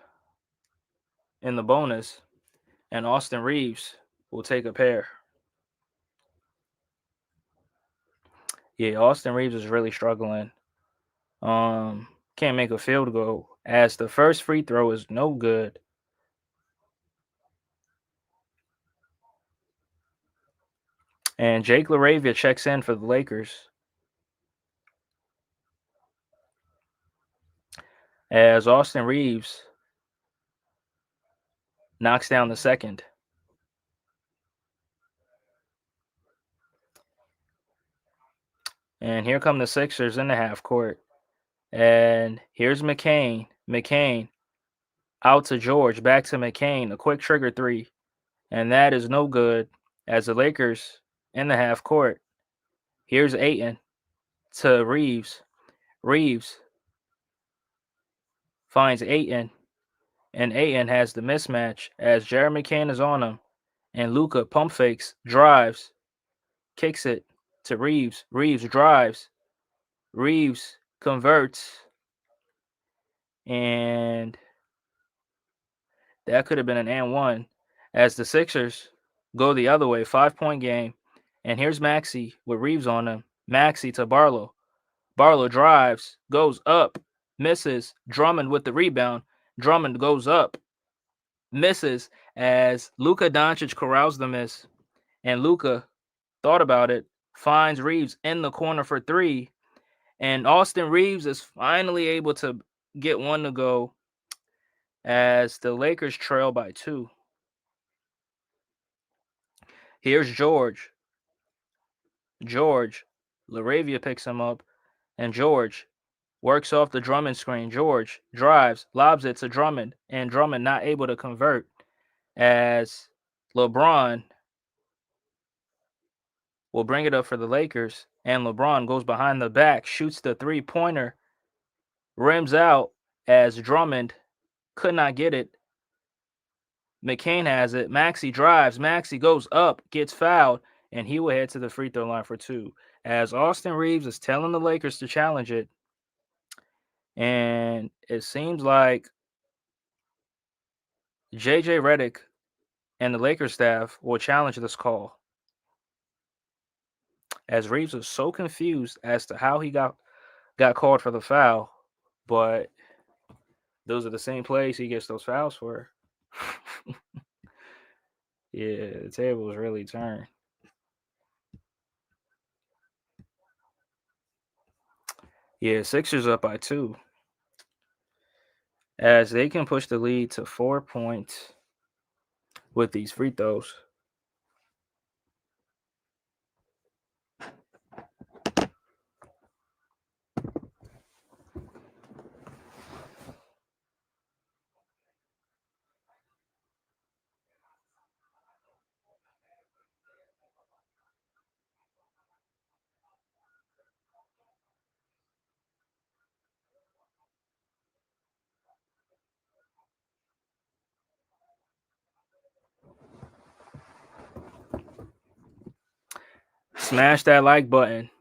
in the bonus and Austin Reaves will take a pair. Yeah, Austin Reaves is really struggling. Can't make a field goal as the first free throw is no good. And Jake LaRavia checks in for the Lakers. As Austin Reaves knocks down the second. And here come the Sixers in the half court. And here's McCain. McCain out to George. Back to McCain. A quick trigger three. And that is no good as the Lakers in the half court. Here's Ayton to Reaves. Reaves finds Ayton. And Ayton has the mismatch as Jeremy McCain is on him. And Luka pump fakes, drives, kicks it to Reaves. Reaves drives. Reaves converts. And that could have been an and one as the Sixers go the other way. 5-point game. And here's Maxey with Reaves on him. Maxey to Barlow. Barlow drives, goes up, misses. Drummond with the rebound. Drummond goes up, misses as Luka Dončić corrals the miss. And Luka thought about it, finds Reaves in the corner for three. And Austin Reaves is finally able to get one to go as the Lakers trail by 2. Here's George. George. LaRavia picks him up. And George works off the Drummond screen. George drives, lobs it to Drummond. And Drummond not able to convert as LeBron will bring it up for the Lakers. And LeBron goes behind the back, shoots the three-pointer, rims out as Drummond could not get it. McCain has it. Maxey drives. Maxey goes up, gets fouled, and he will head to the free throw line for 2. As Austin Reaves is telling the Lakers to challenge it. And it seems like JJ Redick and the Lakers staff will challenge this call. As Reaves was so confused as to how he got called for the foul, but those are the same plays he gets those fouls for. Yeah, the table is really turned. Yeah, Sixers up by 2. As they can push the lead to 4 points with these free throws. Smash that like button.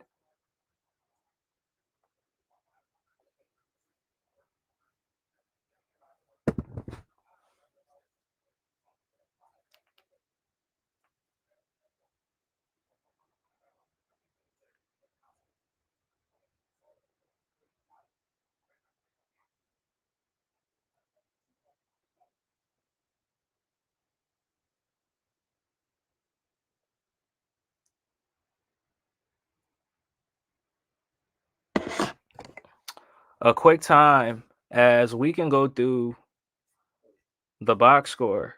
A quick time as we can go through the box score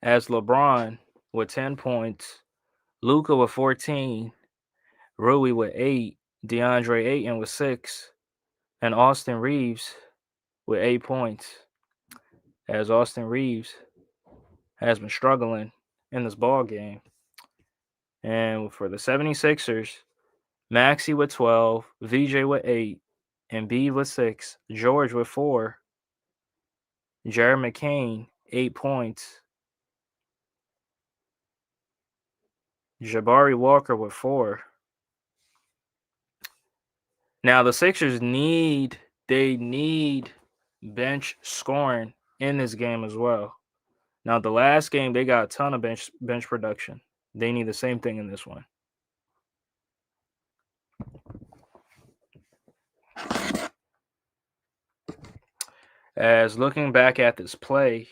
as LeBron with 10 points, Luka with 14, Rui with 8, DeAndre Ayton with 6, and Austin Reaves with 8 points. As Austin Reaves has been struggling in this ball game. And for the 76ers, Maxey with 12, VJ with 8, Embiid with 6, George with 4, Jared McCain, 8 points, Jabari Walker with 4. Now the Sixers need bench scoring in this game as well. Now the last game they got a ton of bench production. They need the same thing in this one. As looking back at this play,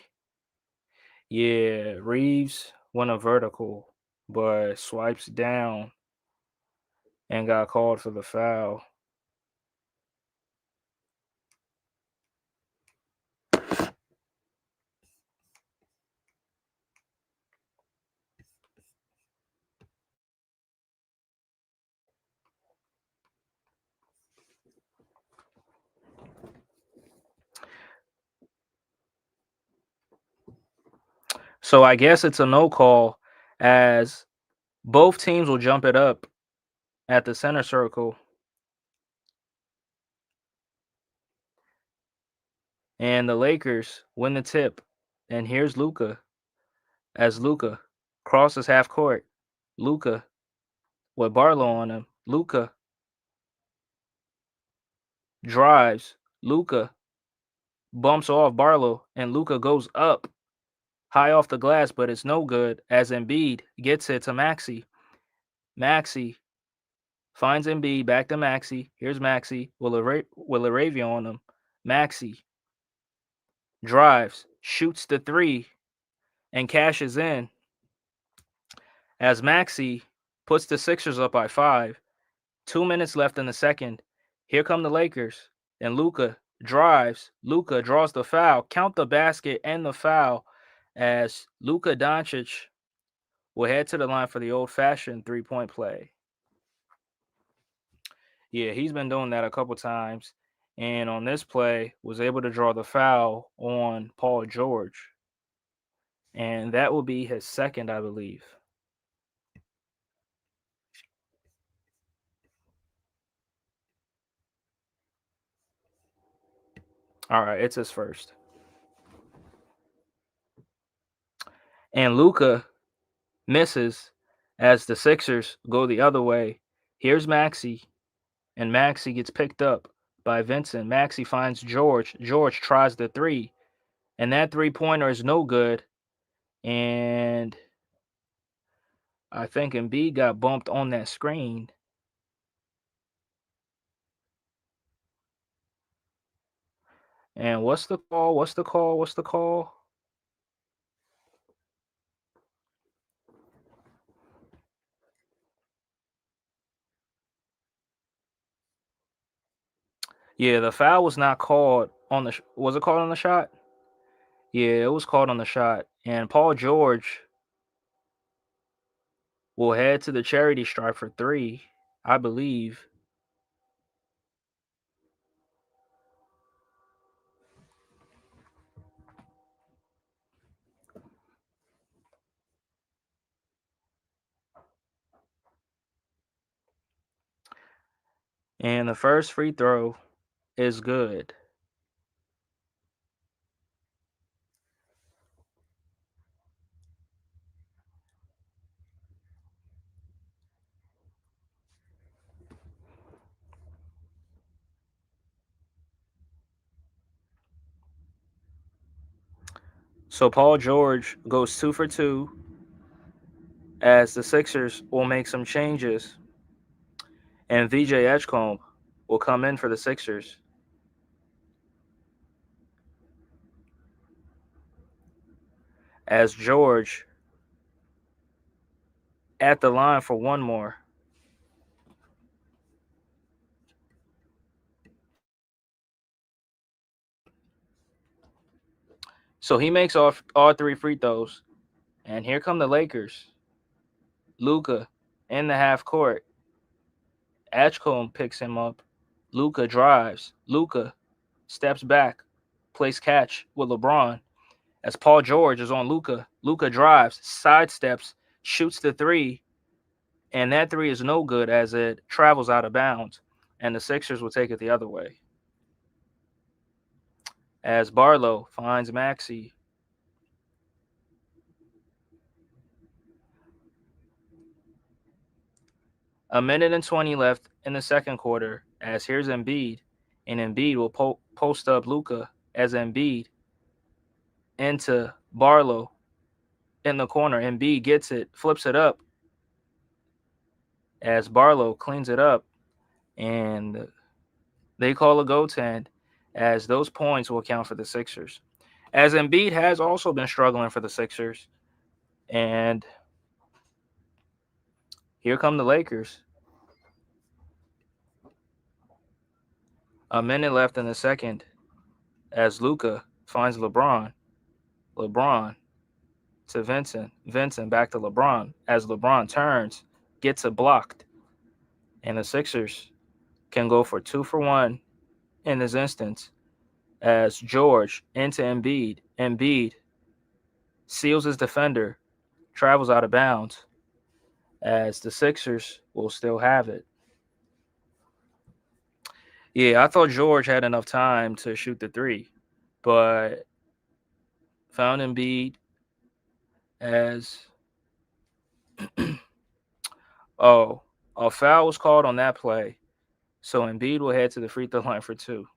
yeah, Reaves went a vertical, but swipes down and got called for the foul. So I guess it's a no call as both teams will jump it up at the center circle. And the Lakers win the tip. And here's Luka as Luka crosses half court. Luka with Barlow on him. Luka drives. Luka bumps off Barlow, and Luka goes up high off the glass, but it's no good as Embiid gets it to Maxey. Maxey finds Embiid back to Maxey. Here's Maxey with Laravia on him. Maxey drives, shoots the three, and cashes in as Maxey puts the Sixers up by 5. 2 minutes left in the second. Here come the Lakers. And Luka drives. Luka draws the foul. Count the basket and the foul as Luka Dončić will head to the line for the old-fashioned three-point play. Yeah, he's been doing that a couple times. And on this play, was able to draw the foul on Paul George. And that will be his second, I believe. All right, it's his first. And Luka misses as the Sixers go the other way. Here's Maxey, and Maxey gets picked up by Vincent. Maxey finds George. George tries the three, and that three-pointer is no good. And I think Embiid got bumped on that screen. And what's the call? What's the call? What's the call? Yeah, the foul was not called on the. Was it called on the shot? Yeah, it was called on the shot. And Paul George will head to the charity stripe for 3, I believe. And the first free throw is good. So Paul George goes 2 for 2 as the Sixers will make some changes, and VJ Edgecombe will come in for the Sixers. As George at the line for one more. So he makes all 3 free throws. And here come the Lakers. Luka in the half court. Edgecombe picks him up. Luka drives. Luka steps back, plays catch with LeBron. As Paul George is on Luka, Luka drives, sidesteps, shoots the 3, and that 3 is no good as it travels out of bounds, and the Sixers will take it the other way. As Barlow finds Maxey. A minute and 20 left in the second quarter, as here's Embiid, and Embiid will post up Luka as Embiid into Barlow in the corner. Embiid gets it, flips it up as Barlow cleans it up, and they call a goaltend as those points will count for the Sixers. As Embiid has also been struggling for the Sixers, and here come the Lakers. A minute left in the second as Luka finds LeBron. LeBron to Vincent. Vincent back to LeBron as LeBron turns, gets it blocked. And the Sixers can go for 2 for 1 in this instance as George into Embiid. Embiid seals his defender, travels out of bounds as the Sixers will still have it. Yeah, I thought George had enough time to shoot the 3, but found Embiid as a foul was called on that play. So Embiid will head to the free throw line for 2.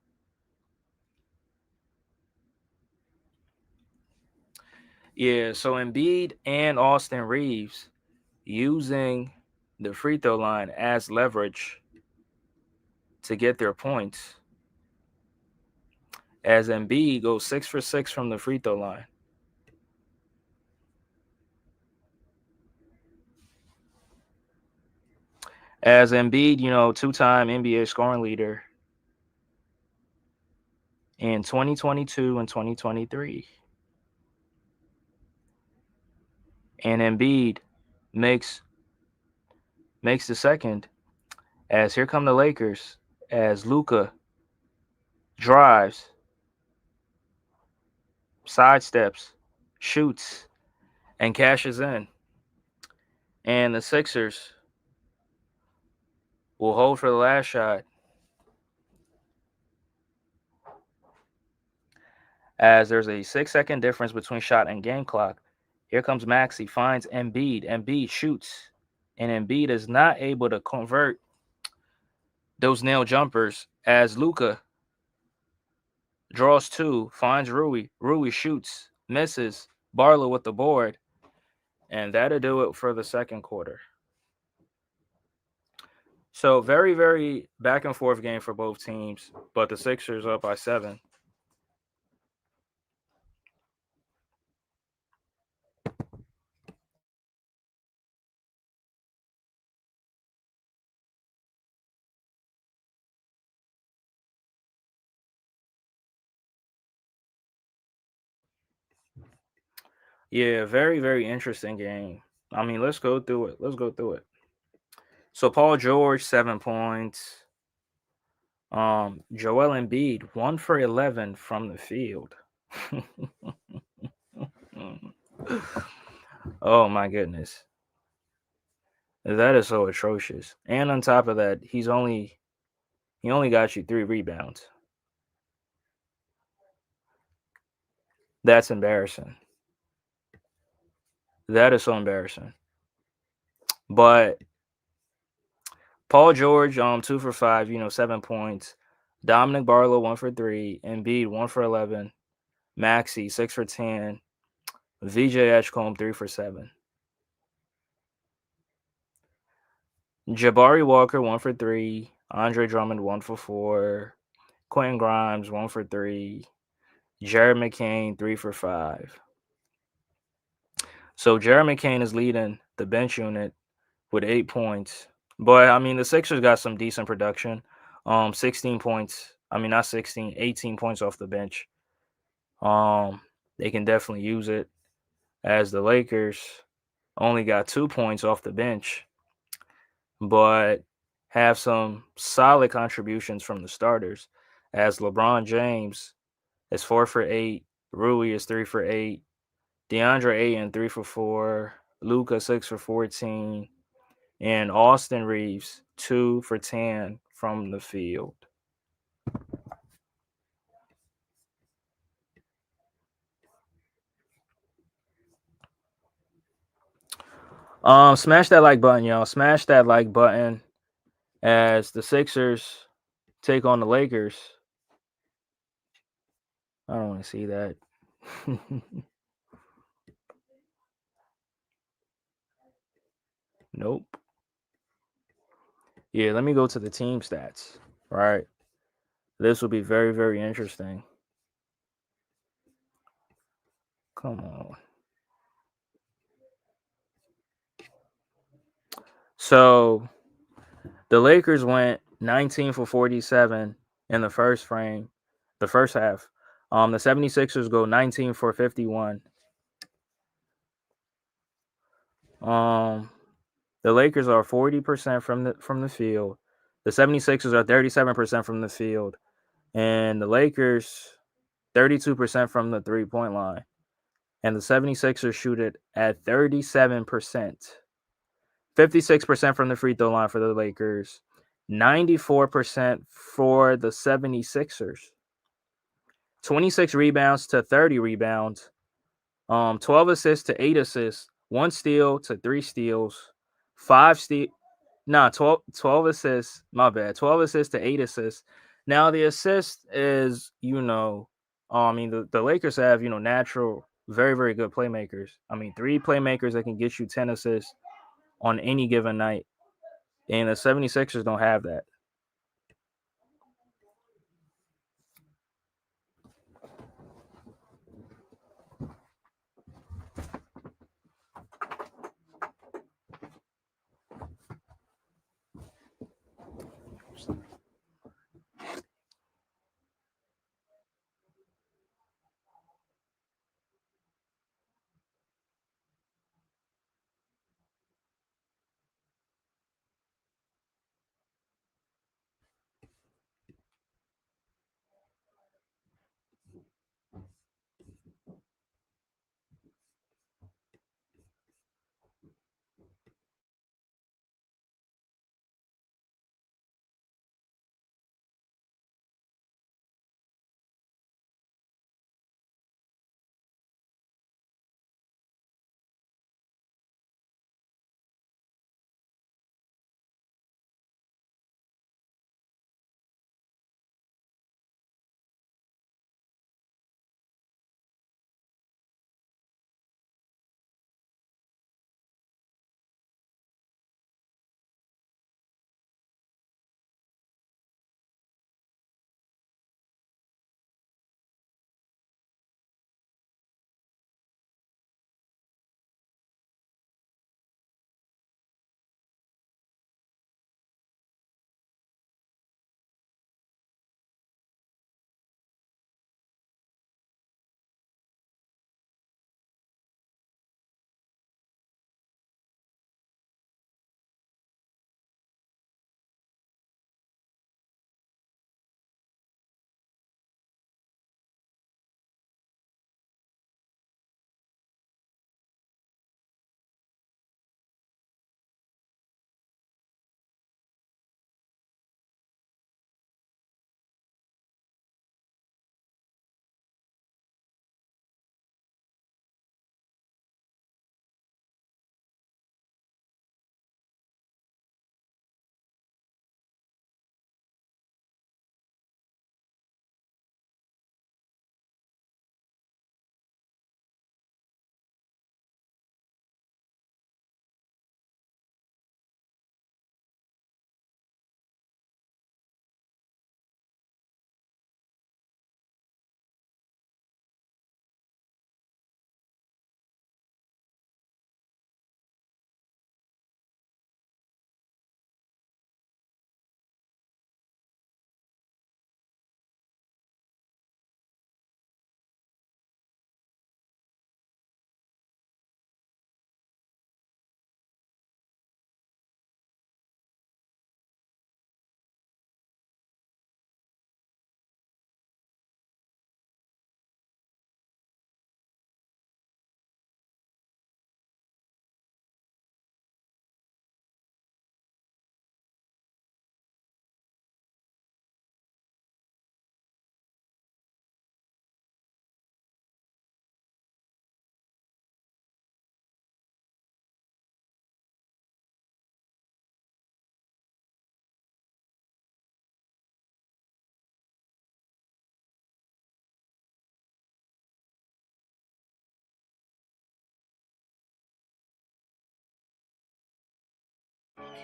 Yeah, so Embiid and Austin Reaves using the free throw line as leverage to get their points. As Embiid goes 6 for 6 from the free throw line. As Embiid, 2-time NBA scoring leader in 2022 and 2023. And Embiid makes the second as here come the Lakers as Luka drives, sidesteps, shoots, and cashes in. And the Sixers will hold for the last shot as there's a 6-second difference between shot and game clock. Here comes Maxey, finds Embiid. Embiid shoots, and Embiid is not able to convert those nail jumpers as Luka draws 2, finds Rui. Rui shoots, misses. Barlow with the board, and that'll do it for the second quarter. So very, very back and forth game for both teams, but the Sixers up by 7. Yeah, very, very interesting game. I mean, let's go through it. So Paul George, 7 points. Joel Embiid, 1 for 11 from the field. Oh my goodness. That is so atrocious. And on top of that, he only got you 3 rebounds. That's embarrassing. That is so embarrassing. But Paul George, 2 for 5, 7 points. Dominic Barlow, 1 for 3. Embiid, 1 for 11. Maxey, 6 for 10. VJ Edgecombe 3 for 7. Jabari Walker 1 for 3. Andre Drummond 1 for 4. Quentin Grimes 1 for 3. Jared McCain 3 for 5. So Jared McCain is leading the bench unit with 8 points. But I mean the Sixers got some decent production. 16 points. I mean not 16, 18 points off the bench. They can definitely use it, as the Lakers only got 2 points off the bench, but have some solid contributions from the starters, as LeBron James is 4 for 8, Rui is 3 for 8, DeAndre Ayton 3 for 4, Luka 6 for 14, and Austin Reaves 2 for 10 from the field. Smash that like button, y'all. Smash that like button as the Sixers take on the Lakers. I don't want to see that. Nope. Yeah, let me go to the team stats. Right. This will be very, very interesting. Come on. So the Lakers went 19 for 47 in the first half. The 76ers go 19 for 51. The Lakers are 40% from the field. The 76ers are 37% from the field. And the Lakers 32% from the three-point line. And the 76ers shoot it at 37%. 56% from the free throw line for the Lakers. 94% for the 76ers. 26 rebounds to 30 rebounds. 12 assists to 8 assists. 1 steal to 3 steals. 12 assists. My bad. 12 assists to 8 assists. Now the assist is, I mean the Lakers have, natural, very, very good playmakers. I mean, 3 playmakers that can get you 10 assists on any given night. And the 76ers don't have that.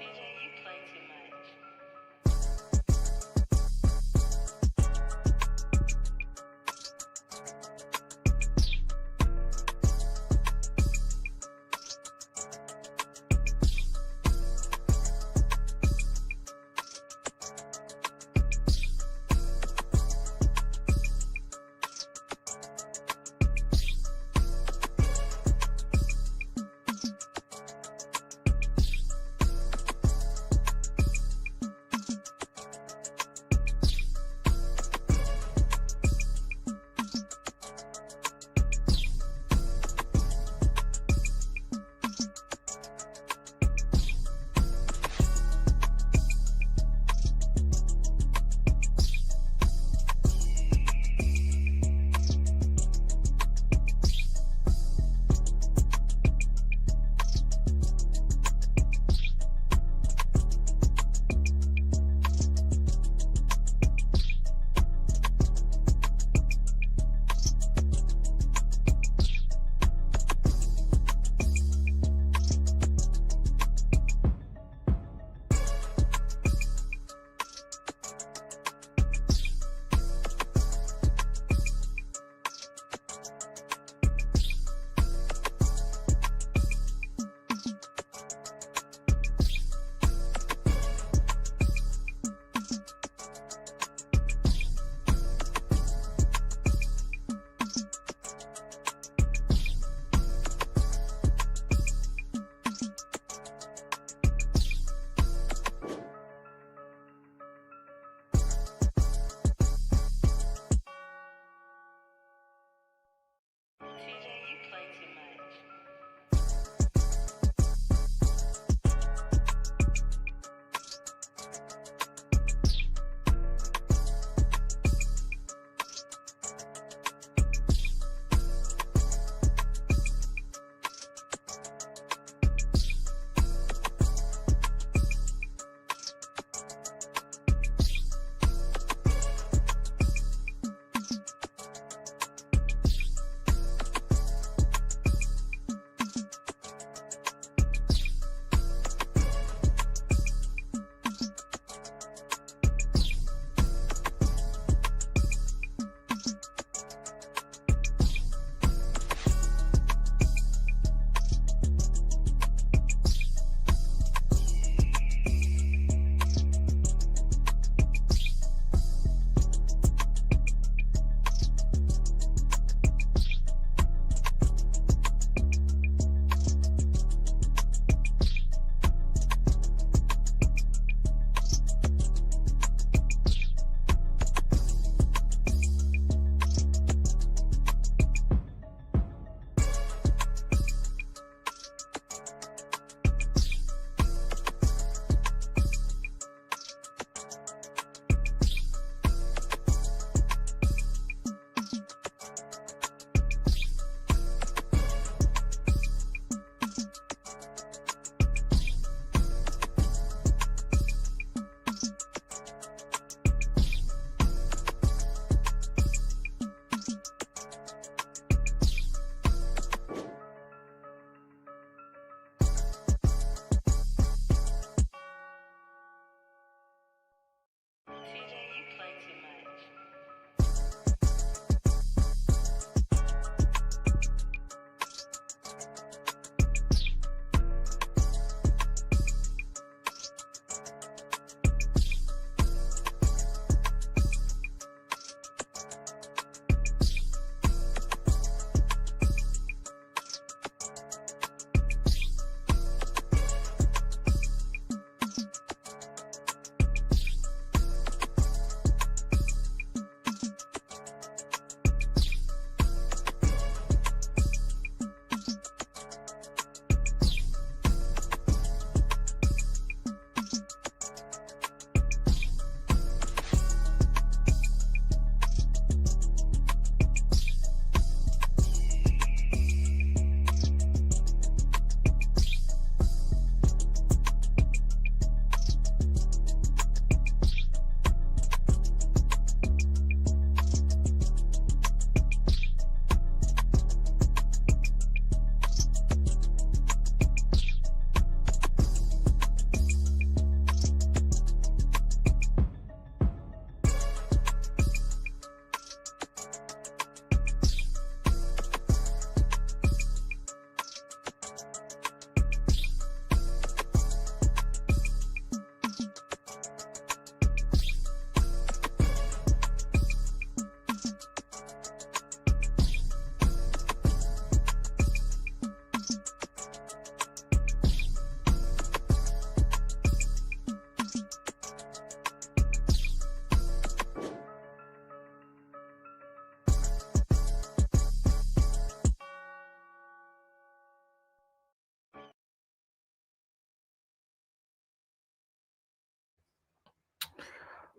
TJ, you play too much.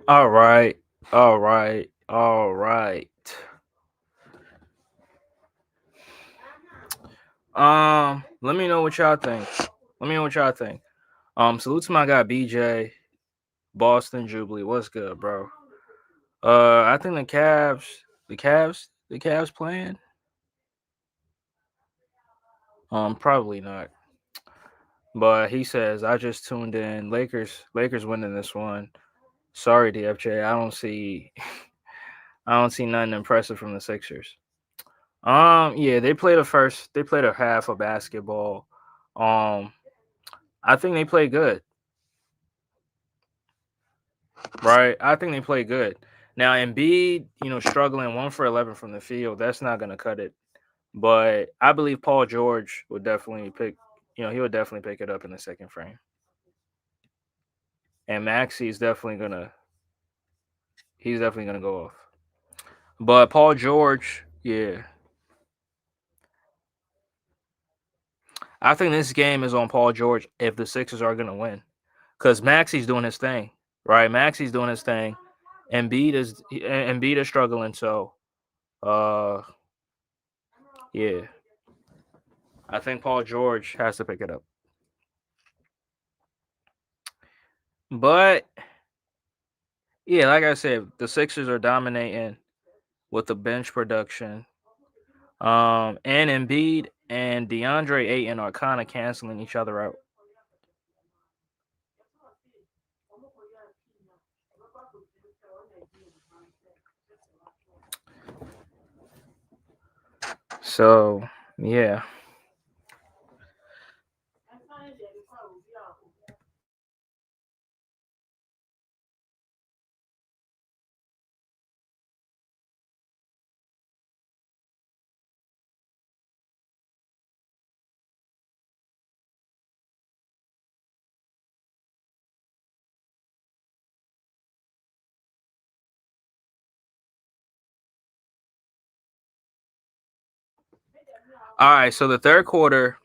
All right. All right. All right. Let me know what y'all think. Let me know what y'all think. Salute to my guy BJ, Boston Jubilee. What's good, bro? I think the Cavs playing. Probably not. But he says I just tuned in. Lakers winning this one. Sorry, DFJ. I don't see nothing impressive from the Sixers. Yeah, they played a half of basketball. Um, I think they played good, right? I think they played good. Now Embiid, struggling 1 for 11 from the field, that's not gonna cut it. But I believe Paul George would definitely he would definitely pick it up in the second frame. And Maxey is he's definitely gonna go off. But Paul George, yeah, I think this game is on Paul George if the Sixers are gonna win, because Maxey's doing his thing, right? Maxey's doing his thing. Embiid is struggling, so uh, yeah, I think Paul George has to pick it up. But yeah, like I said, the Sixers are dominating with the bench production. And Embiid and DeAndre Ayton are kind of canceling each other out. So yeah. All right. So the third quarter,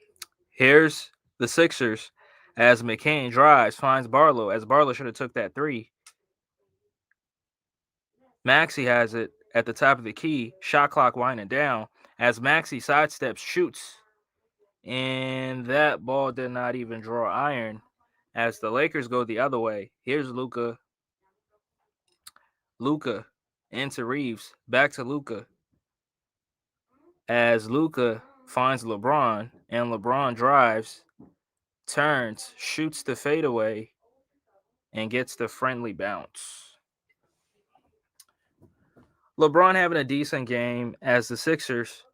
here's the Sixers as McCain drives, finds Barlow. As Barlow should have took that three. Maxey has it at the top of the key. Shot clock winding down as Maxey sidesteps, shoots, and that ball did not even draw iron. As the Lakers go the other way, here's Luka. Luka into Reaves, back to Luka. As Luka finds LeBron and LeBron drives, turns, shoots the fadeaway, and gets the friendly bounce. LeBron having a decent game as the Sixers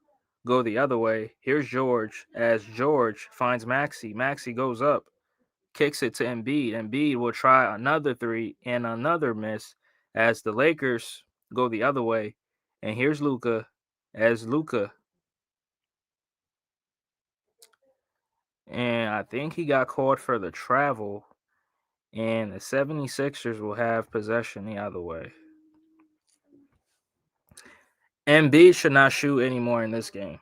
go the other way. Here's George as George finds Maxey. Maxey goes up, kicks it to Embiid. Embiid will try another three and another miss as the Lakers go the other way. And here's Luka as Luka. And I think he got called for the travel. And the 76ers will have possession the other way. Embiid should not shoot anymore in this game.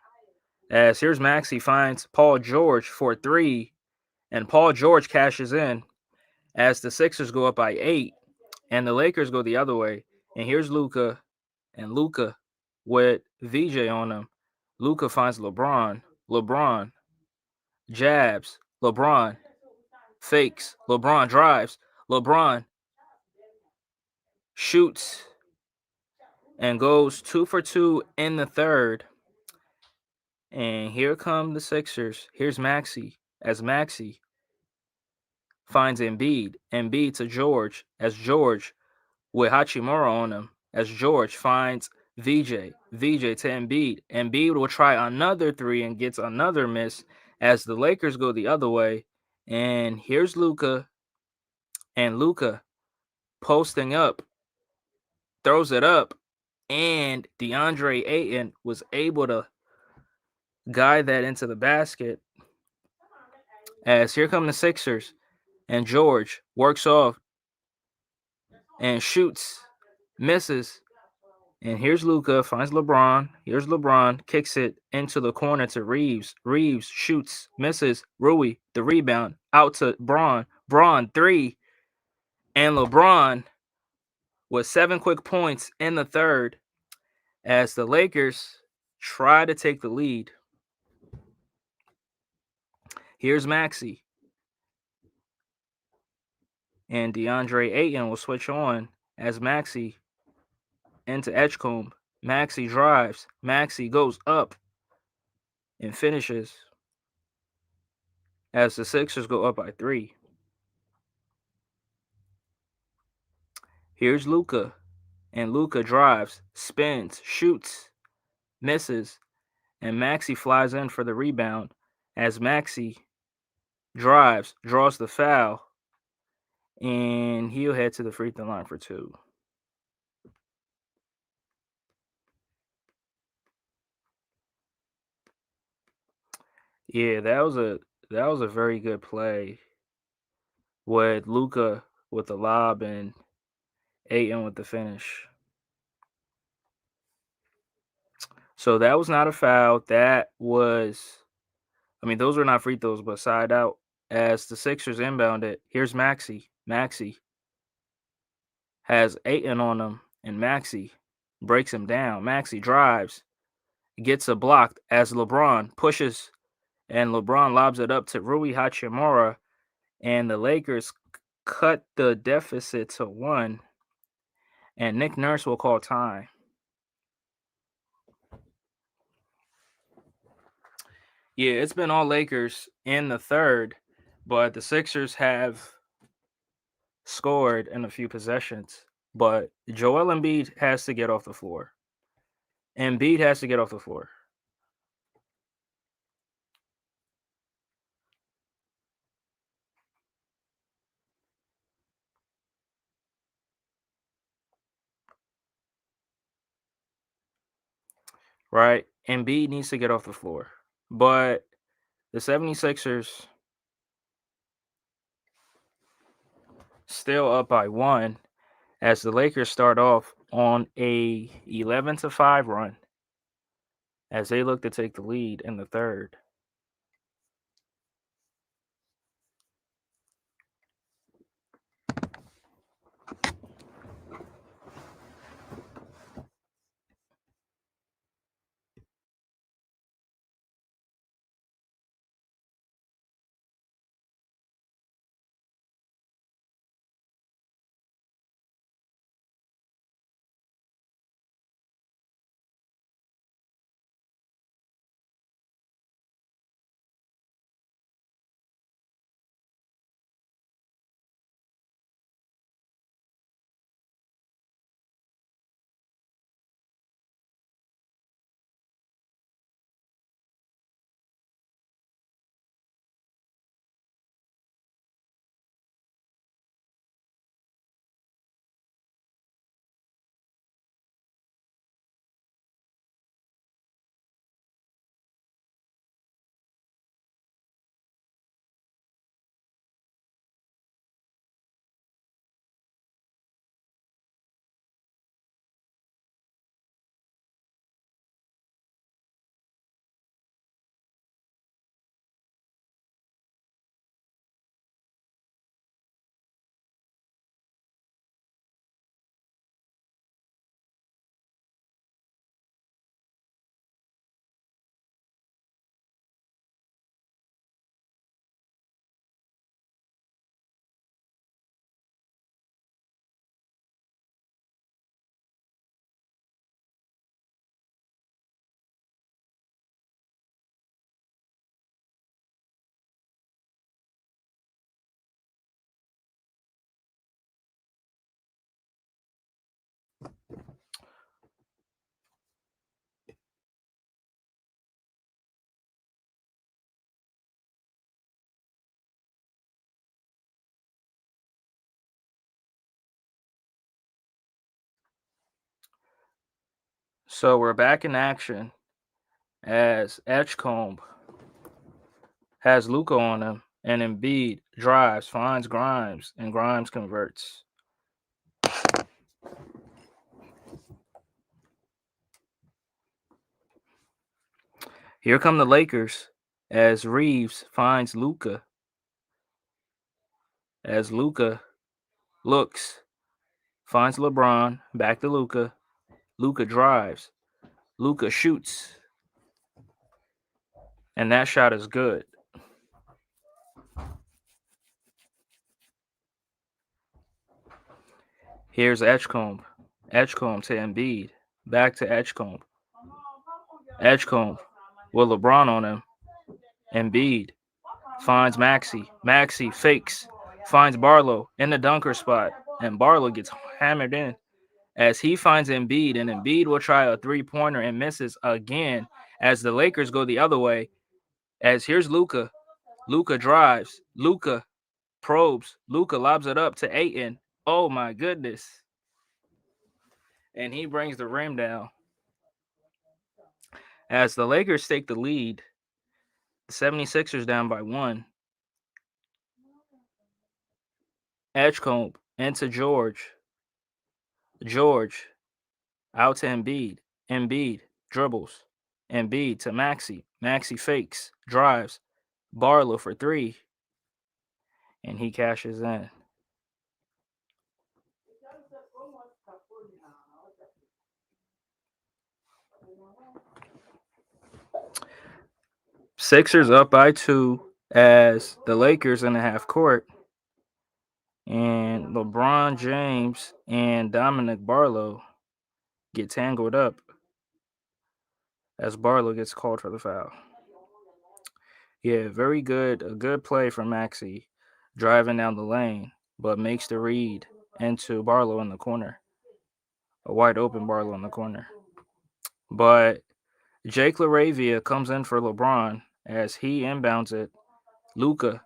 As here's Maxey finds Paul George for three, and Paul George cashes in as the Sixers go up by 8, and the Lakers go the other way. And here's Luka, and Luka with VJ on him. Luka finds LeBron. LeBron jabs. LeBron fakes. LeBron drives. LeBron shoots and goes 2 for 2 in the third. And here come the Sixers. Here's Maxey as Maxey finds Embiid. Embiid to George as George with Hachimura on him as George finds VJ. VJ to Embiid. Embiid will try another three and gets another miss as the Lakers go the other way. And here's Luka. And Luka posting up, throws it up. And DeAndre Ayton was able to guide that into the basket. As here come the Sixers. And George works off and shoots, misses. And here's Luka, finds LeBron. Here's LeBron, kicks it into the corner to Reaves. Reaves shoots, misses. Rui, the rebound, out to Braun. Braun, three. And LeBron with 7 quick points in the third as the Lakers try to take the lead. Here's Maxey. And DeAndre Ayton will switch on as Maxey into Edgecombe. Maxey drives. Maxey goes up and finishes as the Sixers go up by 3. Here's Luka. And Luka drives, spins, shoots, misses, and Maxey flies in for the rebound as Maxey drives, draws the foul, and he'll head to the free throw line for 2. Yeah, that was a very good play with Luka with the lob and Ayton with the finish. So that was not a foul. That was, I mean, those were not free throws, but side out as the Sixers inbound it. Here's Maxey. Maxey has Ayton on him, and Maxey breaks him down. Maxey drives, gets a block as LeBron pushes, and LeBron lobs it up to Rui Hachimura, and the Lakers cut the deficit to 1, and Nick Nurse will call time. Yeah, it's been all Lakers in the third, but the Sixers have scored in a few possessions. But Joel Embiid has to get off the floor. Embiid has to get off the floor. Right? Embiid needs to get off the floor. But the 76ers still up by 1 as the Lakers start off on a 11-5 run as they look to take the lead in the third. So we're back in action as Edgecombe has Luka on him, and Embiid drives, finds Grimes, and Grimes converts. Here come the Lakers as Reaves finds Luka. As Luka looks, finds LeBron, back to Luka. Luka drives. Luka shoots. And that shot is good. Here's Edgecombe. Edgecombe to Embiid. Back to Edgecombe. Edgecombe with LeBron on him. Embiid finds Maxey. Maxey fakes. Finds Barlow in the dunker spot. And Barlow gets hammered in as he finds Embiid. And Embiid will try a three-pointer and misses again as the Lakers go the other way. As here's Luka. Luka drives. Luka probes. Luka lobs it up to Ayton. Oh my goodness. And he brings the rim down. As the Lakers take the lead, the 76ers down by 1. Edgecombe into George. George out to Embiid. Embiid dribbles. Embiid to Maxey. Maxey fakes. Drives. Barlow for 3. And he cashes in. Sixers up by 2 as the Lakers in the half court. And LeBron James and Dominic Barlow get tangled up as Barlow gets called for the foul. Yeah, very good. A good play from Maxey driving down the lane, but makes the read into Barlow in the corner. A wide open Barlow in the corner. But Jake LaRavia comes in for LeBron as he inbounds it. Luka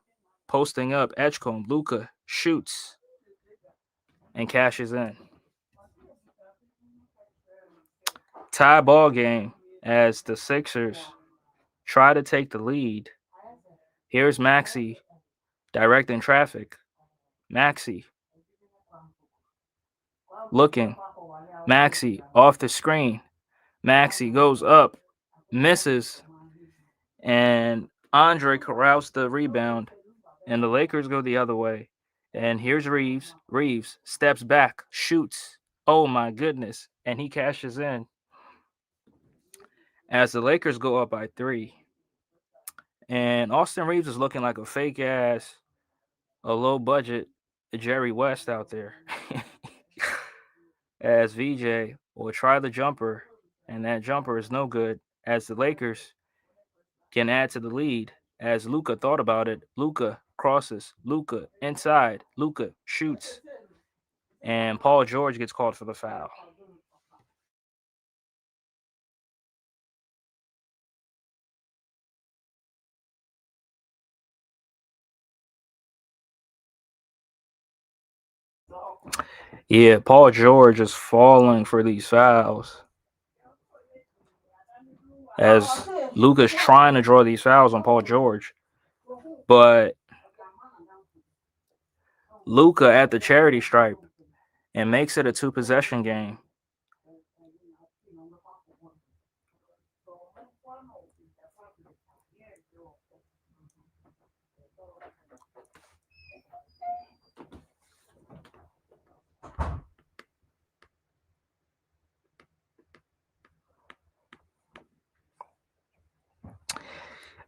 posting up Edgecombe. Luka shoots and cashes in. Tie ball game as the Sixers try to take the lead. Here's Maxey directing traffic. Maxey looking. Maxey off the screen. Maxey goes up, misses, and Andre corrals the rebound, and the Lakers go the other way. And here's Reaves. Reaves steps back, shoots. Oh my goodness. And he cashes in as the Lakers go up by 3. And Austin Reaves is looking like a fake ass, a low budget Jerry West out there. As VJ will try the jumper, and that jumper is no good as the Lakers can add to the lead. As Luka thought about it, Luka crosses, Luka inside, Luka shoots, and Paul George gets called for the foul. Yeah, Paul George is falling for these fouls as Luka's trying to draw these fouls on Paul George, but Luka at the charity stripe and makes it a 2-possession game.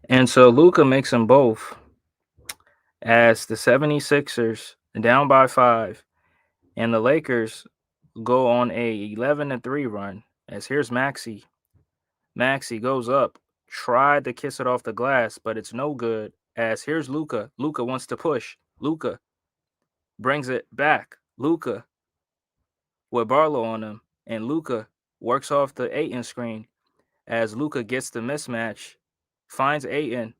And so Luka makes them both as the 76ers down by 5 and the Lakers go on a 11-3 run. As here's Maxey. Maxey goes up, tried to kiss it off the glass, but it's no good. As here's Luka. Luka wants to push. Luka brings it back. Luka with Barlow on him, and Luka works off the Ayton screen as Luka gets the mismatch, finds Ayton,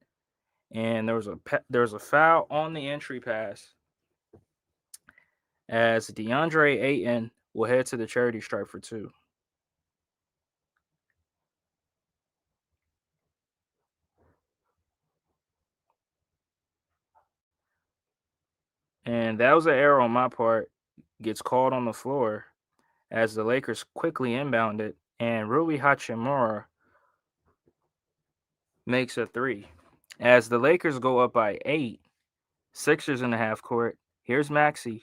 and there's a foul on the entry pass as DeAndre Ayton will head to the charity stripe for 2. And that was an error on my part. Gets called on the floor as the Lakers quickly inbound it, and Rui Hachimura makes a 3. As the Lakers go up by 8, Sixers in the half court. Here's Maxey.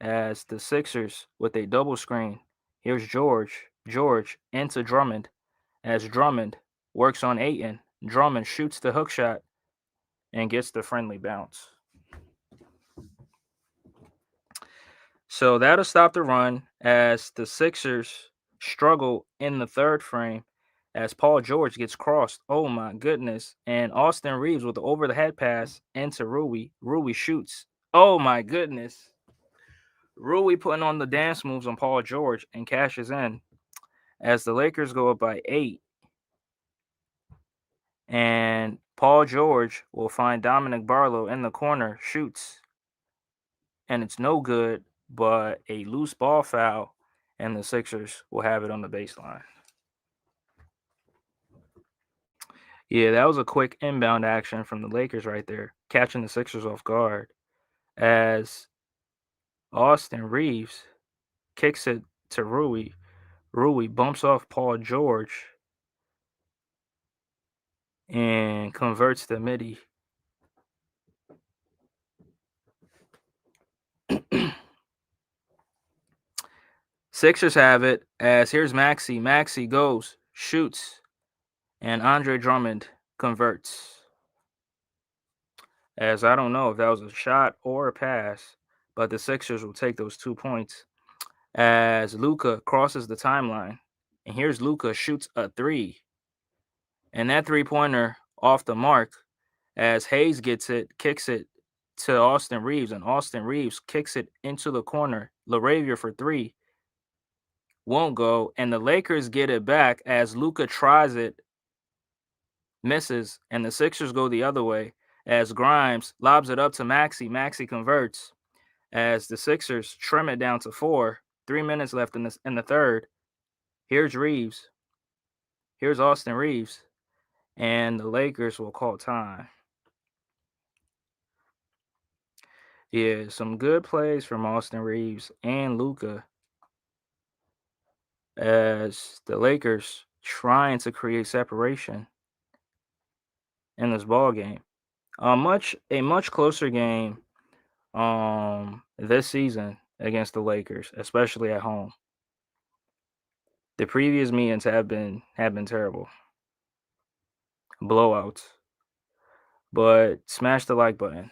as the Sixers with a double screen. Here's George into Drummond as Drummond works on Ayton. Drummond shoots the hook shot and gets the friendly bounce. So that'll stop the run as the Sixers struggle in the third frame as Paul George gets crossed. Oh my goodness. And Austin Reaves with the over the head pass into Rui. Rui shoots. Oh my goodness. Rui putting on the dance moves on Paul George and cashes in as the Lakers go up by 8. And Paul George will find Dominic Barlow in the corner, shoots, and it's no good, but a loose ball foul, and the Sixers will have it on the baseline. Yeah, that was a quick inbound action from the Lakers right there, catching the Sixers off guard as Austin Reaves kicks it to Rui. Rui bumps off Paul George and converts the midi. Sixers have it as here's Maxey. Maxey goes, shoots, and Andre Drummond converts. As I don't know if that was a shot or a pass, but the Sixers will take those 2 points as Luka crosses the timeline. And here's Luka shoots a three. And that three-pointer off the mark as Hayes gets it, kicks it to Austin Reaves, and Austin Reaves kicks it into the corner. LaRavia for three. Won't go. And the Lakers get it back as Luka tries it, misses, and the Sixers go the other way as Grimes lobs it up to Maxey. Maxey converts as the Sixers trim it down to 4. 3 minutes left in the third. Here's Reaves. Here's Austin Reaves. And the Lakers will call time. Yeah, some good plays from Austin Reaves and Luka as the Lakers trying to create separation in this ball game. A much closer game this season against the Lakers, especially at home. The previous meetings have been terrible. Blowouts. But smash the like button.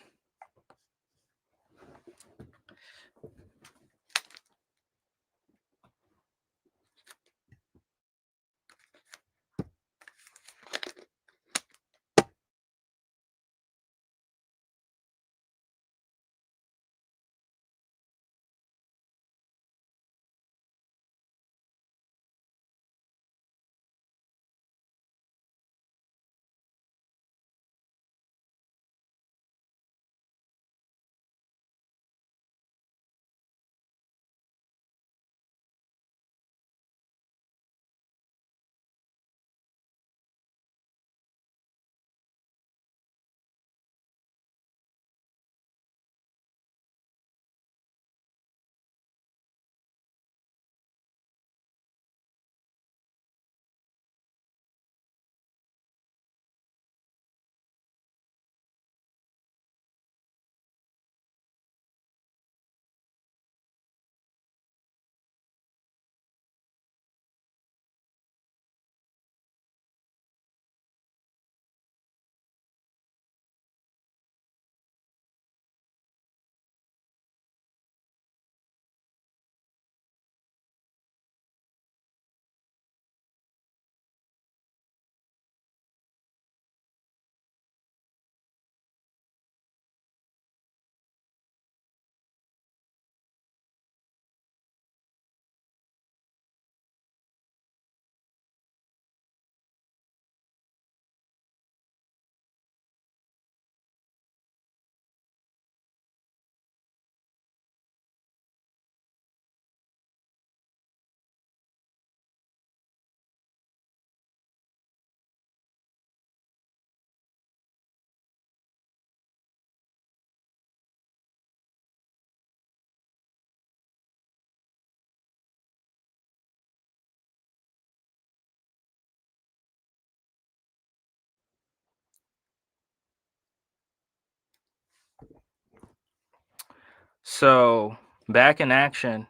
So Back in action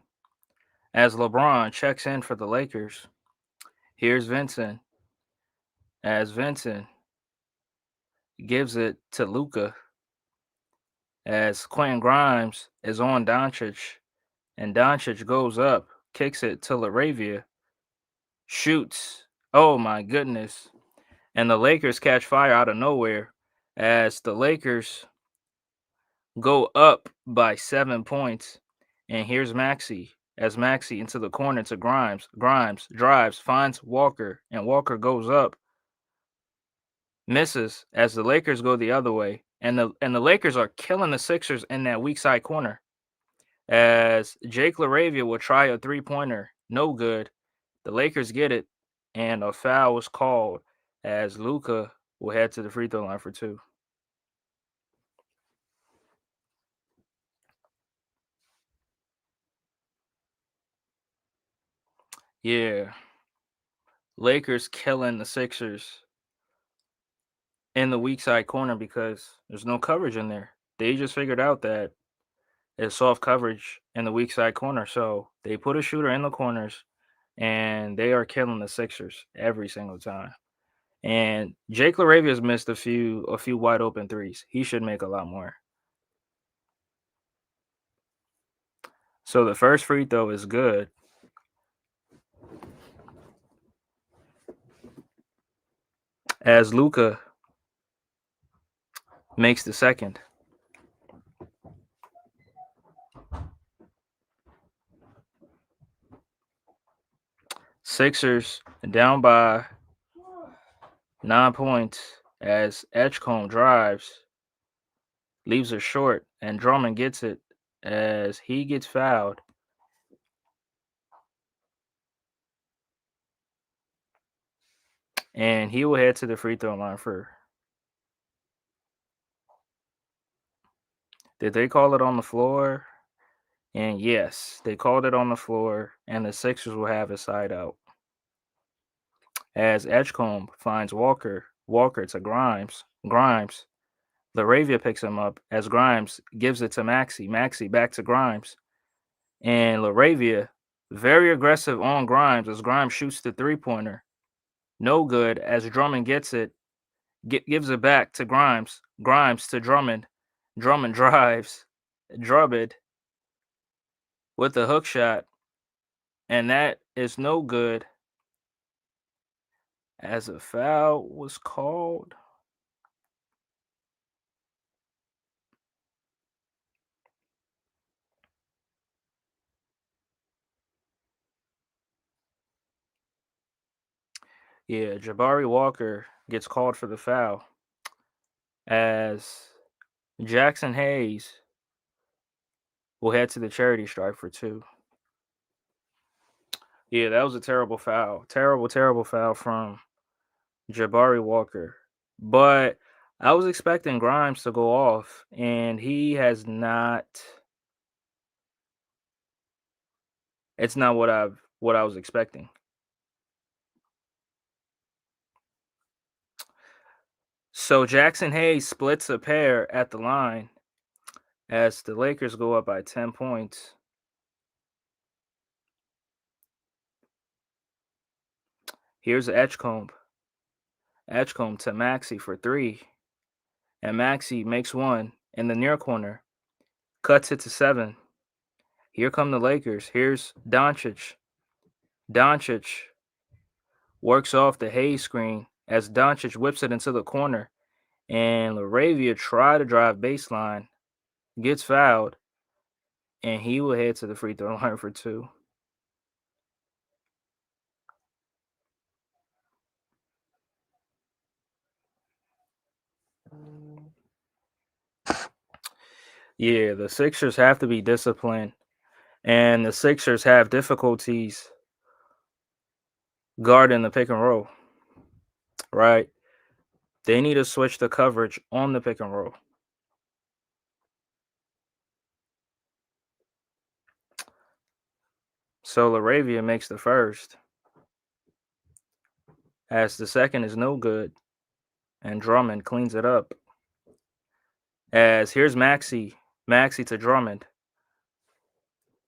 as LeBron checks in for the Lakers. Here's Vincent as Vincent gives it to Luka as Quentin Grimes is on Dončić, and Dončić goes up, kicks it to LaRavia, shoots. Oh my goodness. And the Lakers catch fire out of nowhere as the Lakers go up by 7 points. And here's Maxey as Maxey into the corner to Grimes. Grimes drives, finds Walker, and Walker goes up, misses as the Lakers go the other way. And the Lakers are killing the Sixers in that weak side corner. As Jake LaRavia will try a three-pointer, no good. The Lakers get it, and a foul was called as Luka will head to the free throw line for two. Yeah, Lakers killing the Sixers in the weak side corner because there's no coverage in there. They just figured out that it's soft coverage in the weak side corner, so they put a shooter in the corners, and they are killing the Sixers every single time. And Jake LaRavia's missed a few wide open threes. He should make a lot more. So the first free throw is good. As Luka makes the second. Sixers down by 9 points as Edgecombe drives, leaves it short, and Drummond gets it as he gets fouled. And he will head to the free throw line for. Did they call it on the floor? And yes, they called it on the floor, and the Sixers will have a side out. As Edgecombe finds Walker to Grimes. LaRavia picks him up as Grimes gives it to Maxey. Maxey back to Grimes. And LaRavia, very aggressive on Grimes as Grimes shoots the three-pointer. No good as Drummond gets it, gives it back to Grimes. Grimes to Drummond. Drummond drives. Drummond with the hook shot. And that is no good as a foul was called. Yeah, Jabari Walker gets called for the foul as Jackson Hayes will head to the charity stripe for two. Yeah, that was a terrible foul. Terrible foul from Jabari Walker. But I was expecting Grimes to go off, and he has not. It's not what I was expecting. So Jackson Hayes splits a pair at the line as the Lakers go up by 10 points. Here's Edgecombe. Edgecombe to Maxey for three. And Maxey makes one in the near corner. Cuts it to 7. Here come the Lakers. Here's Dončić. Dončić works off the Hayes screen as Dončić whips it into the corner. And LaRavia tried to drive baseline. Gets fouled. And he will head to the free throw line for two. Yeah, the Sixers have to be disciplined. And the Sixers have difficulties guarding the pick and roll. Right? They need to switch the coverage on the pick and roll. So LaRavia makes the first. As the second is no good. And Drummond cleans it up. As here's Maxey. Maxey to Drummond.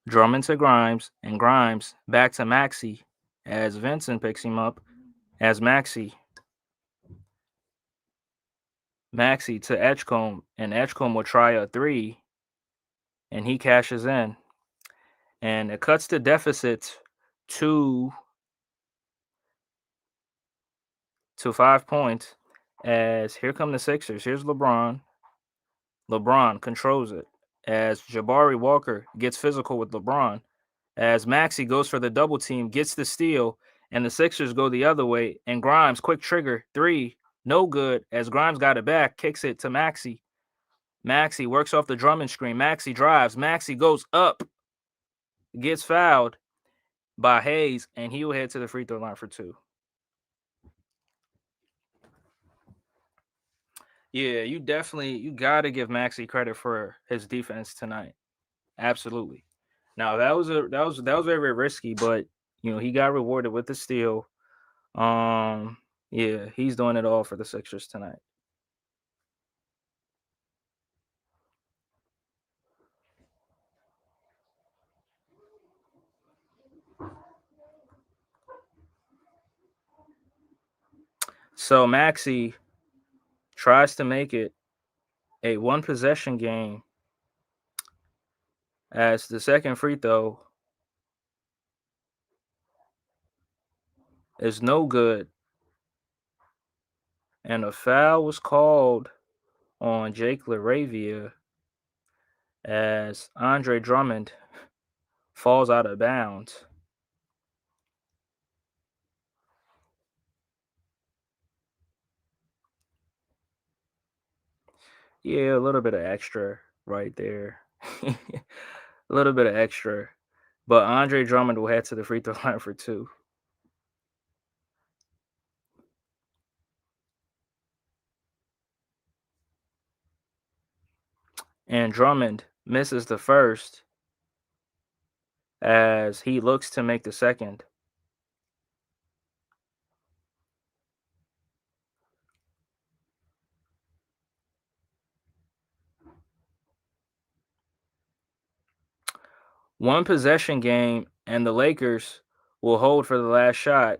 Drummond to Grimes, and Grimes back to Maxey as Vincent picks him up as Maxey. Maxey to Edgecombe, and Edgecombe will try a three, and he cashes in. And it cuts the deficit to 5 points as here come the Sixers. Here's LeBron. LeBron controls it as Jabari Walker gets physical with LeBron. As Maxey goes for the double team, gets the steal, and the Sixers go the other way. And Grimes, quick trigger, three, no good. As Grimes got it back, kicks it to Maxey. Maxey works off the Drummond screen. Maxey drives. Maxey goes up, gets fouled by Hayes, and he will head to the free throw line for two. Yeah, you got to give Maxey credit for his defense tonight. Absolutely. Now that was very, very risky, but he got rewarded with the steal. Yeah, he's doing it all for the Sixers tonight. So Maxey tries to make it a one possession game as the second free throw is no good. And a foul was called on Jake LaRavia as Andre Drummond falls out of bounds. Yeah, a little bit of extra right there. A little bit of extra. But Andre Drummond will head to the free throw line for two. And Drummond misses the first as he looks to make the second. One possession game, and the Lakers will hold for the last shot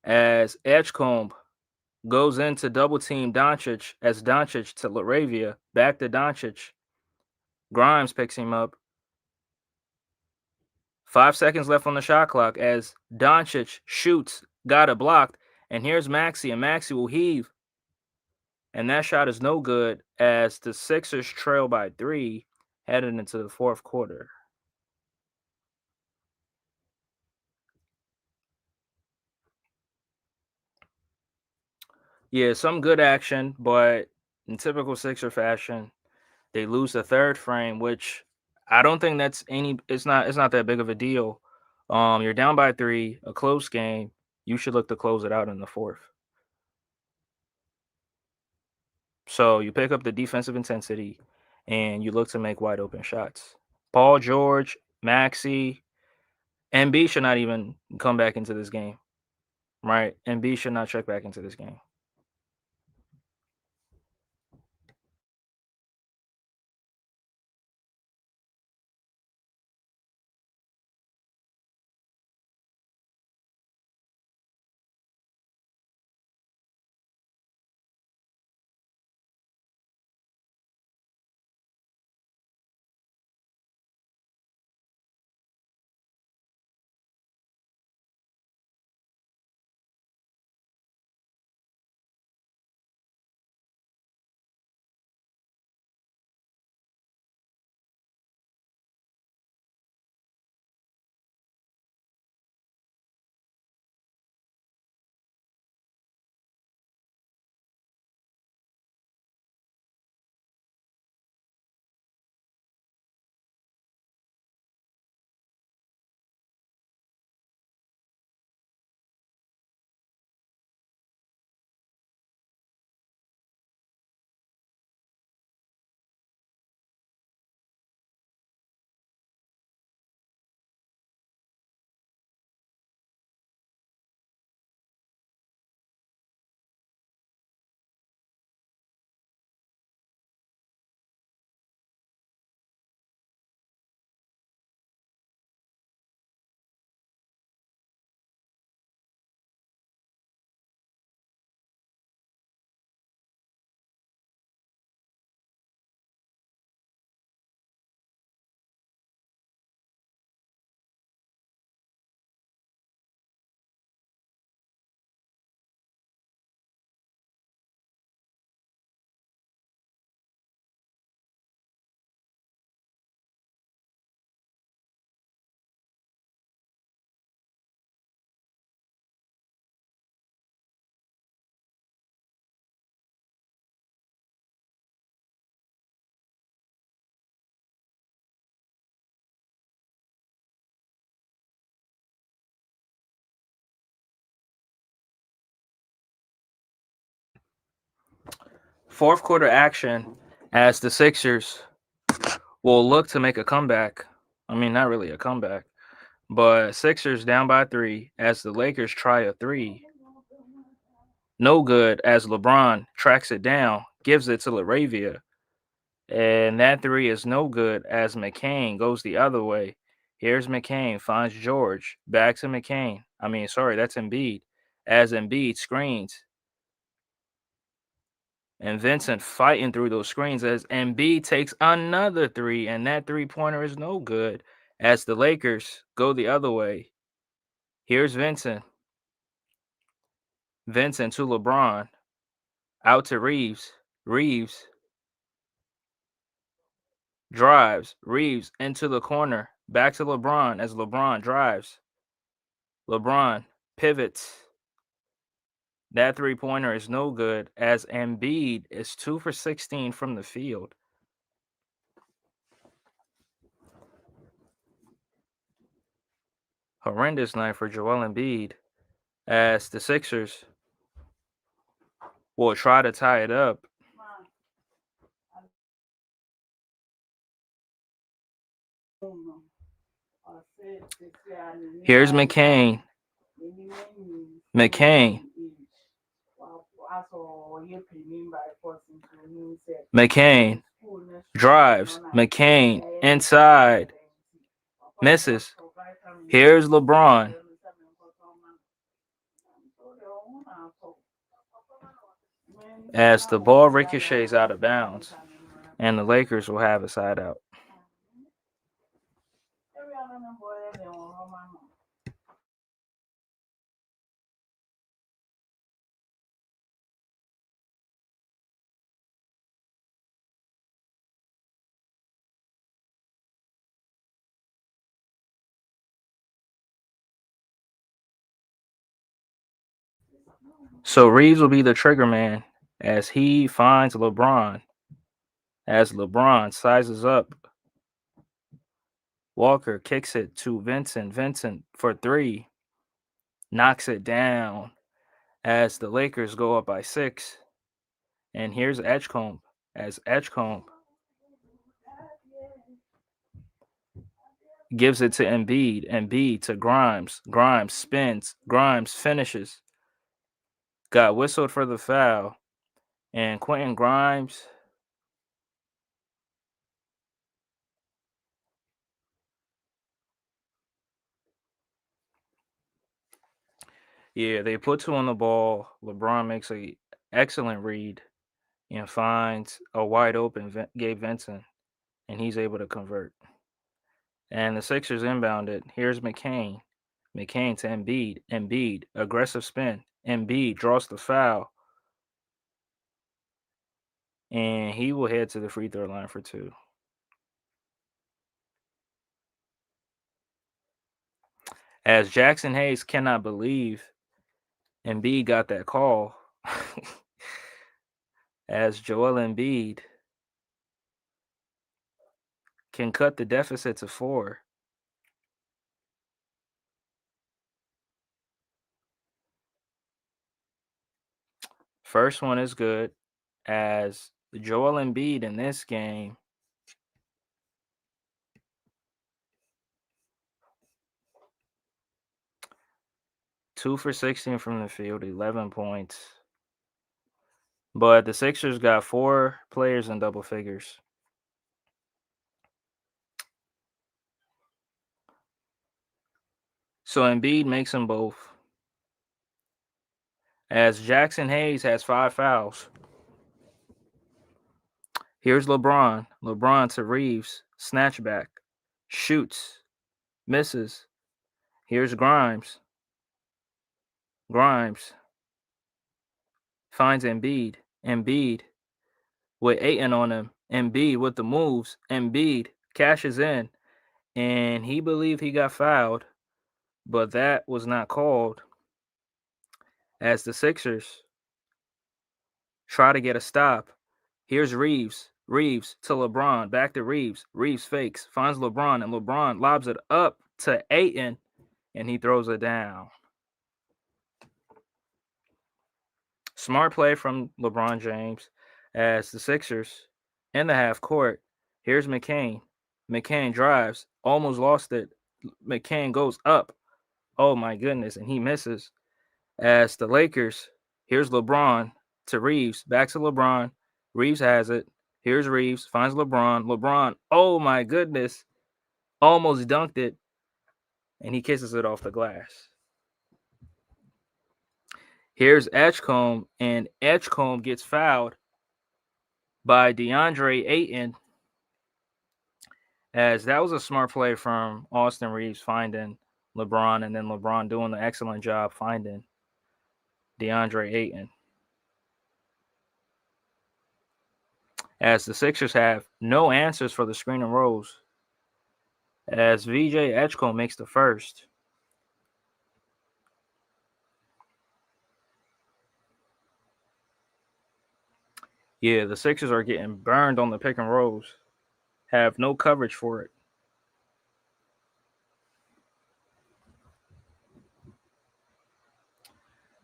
as Edgecombe goes into double team Dončić as Dončić to LaRavia, back to Dončić. Grimes picks him up. 5 seconds left on the shot clock as Dončić shoots, got it blocked, and here's Maxey, and Maxey will heave. And that shot is no good as the Sixers trail by 3 headed into the fourth quarter. Yeah, some good action, but in typical Sixer fashion, they lose the third frame, which I don't think it's not that big of a deal. You're down by 3, a close game. You should look to close it out in the fourth. So you pick up the defensive intensity and you look to make wide open shots. Paul George, Maxey, Embiid should not even come back into this game. Right? Embiid should not check back into this game. Fourth quarter action as the Sixers will look to make a comeback. I mean, not really a comeback, but Sixers down by 3 as the Lakers try a 3. No good as LeBron tracks it down, gives it to LaRavia. And that 3 is no good as McCain goes the other way. Here's McCain, finds George, back to McCain. That's Embiid. As Embiid screens, and Vincent fighting through those screens as Embiid takes another 3, and that 3-pointer is no good as the Lakers go the other way. Here's Vincent. Vincent to LeBron. Out to Reaves. Reaves drives. Reaves into the corner. Back to LeBron as LeBron drives. LeBron pivots. That 3-pointer is no good as Embiid is 2 for 16 from the field. Horrendous night for Joel Embiid as the Sixers will try to tie it up. Here's McCain. McCain. McCain drives. McCain inside. Misses. Here's LeBron. As the ball ricochets out of bounds, and the Lakers will have a side out. So Reaves will be the trigger man as he finds LeBron. As LeBron sizes up, Walker kicks it to Vincent. Vincent for 3. Knocks it down as the Lakers go up by 6. And here's Edgecombe as Edgecombe gives it to Embiid. Embiid to Grimes. Grimes spins. Grimes finishes. Got whistled for the foul. And Quentin Grimes they put 2 on the ball. LeBron makes a excellent read and finds a wide open Gabe Vincent, and he's able to convert. And the Sixers inbound it. Here's McCain. McCain to Embiid. Embiid, aggressive spin. Embiid draws the foul. And he will head to the free throw line for 2. As Jackson Hayes cannot believe Embiid got that call. As Joel Embiid can cut the deficit to 4. First one is good as Joel Embiid in this game two for 16 from the field, 11 points. But the Sixers got 4 players in double figures. So Embiid makes them both. As Jackson Hayes has 5 fouls. Here's LeBron. LeBron to Reaves. Snatchback. Shoots. Misses. Here's Grimes. Grimes finds Embiid. Embiid with Ayton on him. Embiid with the moves. Embiid cashes in. And he believed he got fouled, but that was not called. As the Sixers try to get a stop. Here's Reaves. Reaves to LeBron. Back to Reaves. Reaves fakes. Finds LeBron. And LeBron lobs it up to Ayton. And he throws it down. Smart play from LeBron James. as the Sixers in the half court. Here's McCain. McCain drives, almost lost it. McCain goes up. Oh my goodness, and he misses. As the Lakers, here's LeBron to Reaves, back to LeBron. Reaves has it. Here's Reaves, finds LeBron. LeBron, oh my goodness, almost dunked it, and he kisses it off the glass. Here's Edgecombe, and Edgecombe gets fouled by DeAndre Ayton, as that was a smart play from Austin Reaves finding LeBron, and then LeBron doing an excellent job finding DeAndre Ayton. As the Sixers have no answers for the screen and rolls, as VJ Edgecombe makes the first. Yeah, the Sixers are getting burned on the pick and rolls. Have no coverage for it.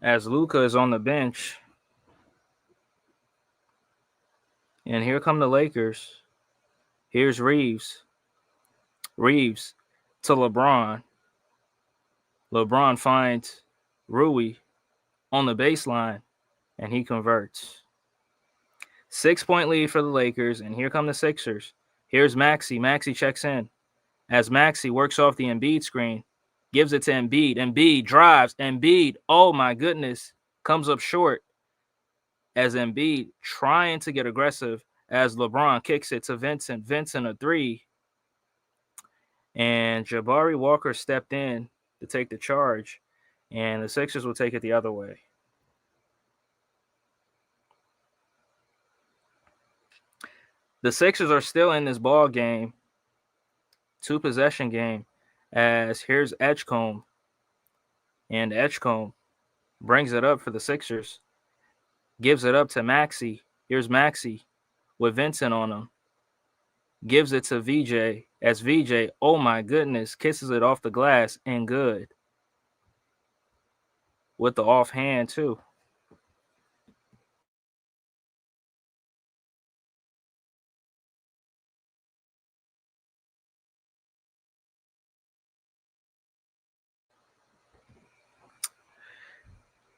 As Luka is on the bench. And here come the Lakers. Here's Reaves. Reaves to LeBron. LeBron finds Rui on the baseline, and he converts. 6-point lead for the Lakers, and here come the Sixers. Here's Maxey. Maxey checks in. As Maxey works off the Embiid screen, gives it to Embiid. Embiid drives. Embiid, oh my goodness, comes up short. As Embiid trying to get aggressive, as LeBron kicks it to Vincent. Vincent a three. And Jabari Walker stepped in to take the charge, and the Sixers will take it the other way. The Sixers are still in this ball game, 2-possession game, as here's Edgecombe, and Edgecombe brings it up for the Sixers, gives it up to Maxey. Here's Maxey with Vincent on him, gives it to VJ, as VJ, oh my goodness, kisses it off the glass, and good. With the offhand, too.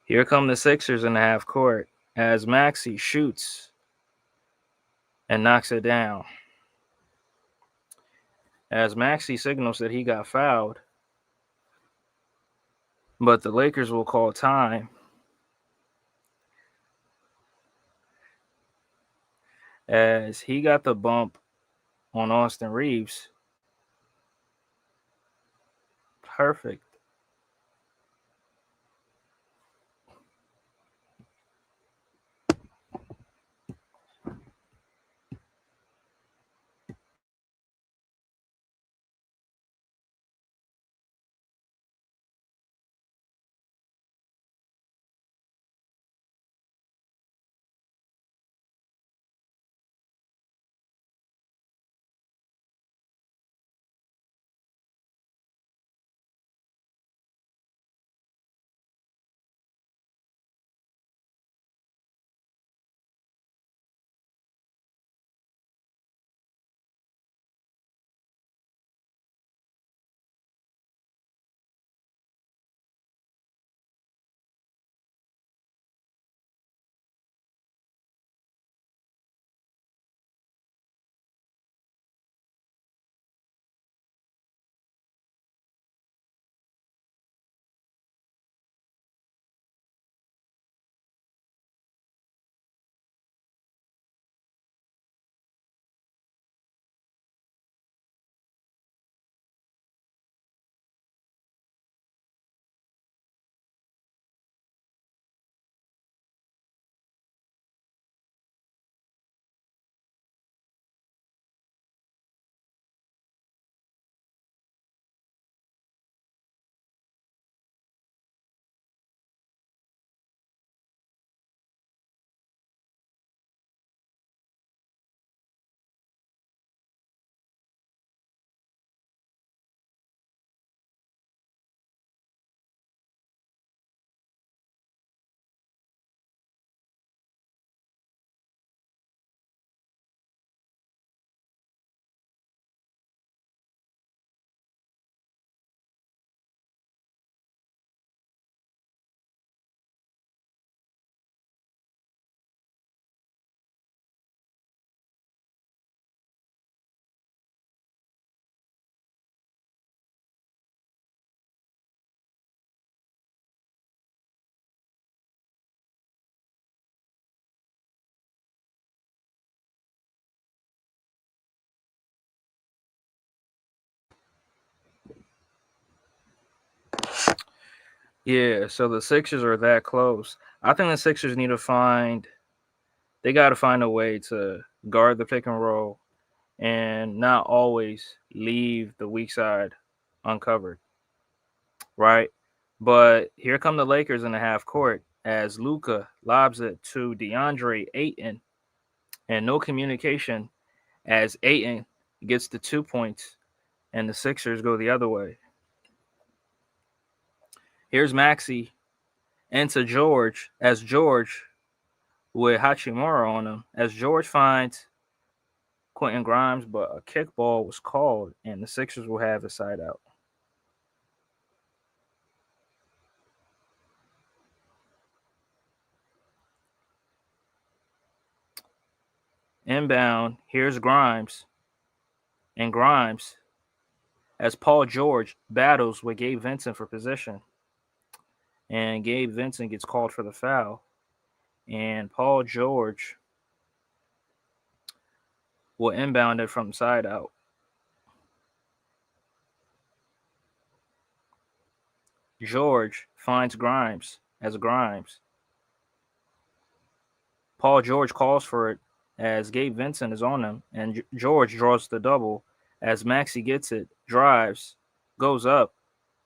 Here come the Sixers in the half court as Maxey shoots and knocks it down. As Maxey signals that he got fouled, but the Lakers will call time. As he got the bump on Austin Reaves. Perfect. Yeah, so the Sixers are that close. I think the Sixers need to find they got to find a way to guard the pick and roll and not always leave the weak side uncovered, right? But here come the Lakers in the half court as Luka lobs it to DeAndre Ayton and no communication as Ayton gets the 2 points and the Sixers go the other way. Here's Maxey into George as George with Hachimura on him as George finds Quentin Grimes, but a kickball was called and the Sixers will have a side out. Inbound, here's Grimes, and Grimes as Paul George battles with Gabe Vincent for position. And Gabe Vincent gets called for the foul. And Paul George will inbound it from side out. George finds Grimes as Grimes. Paul George calls for it as Gabe Vincent is on him. And George draws the double as Maxey gets it, drives, goes up,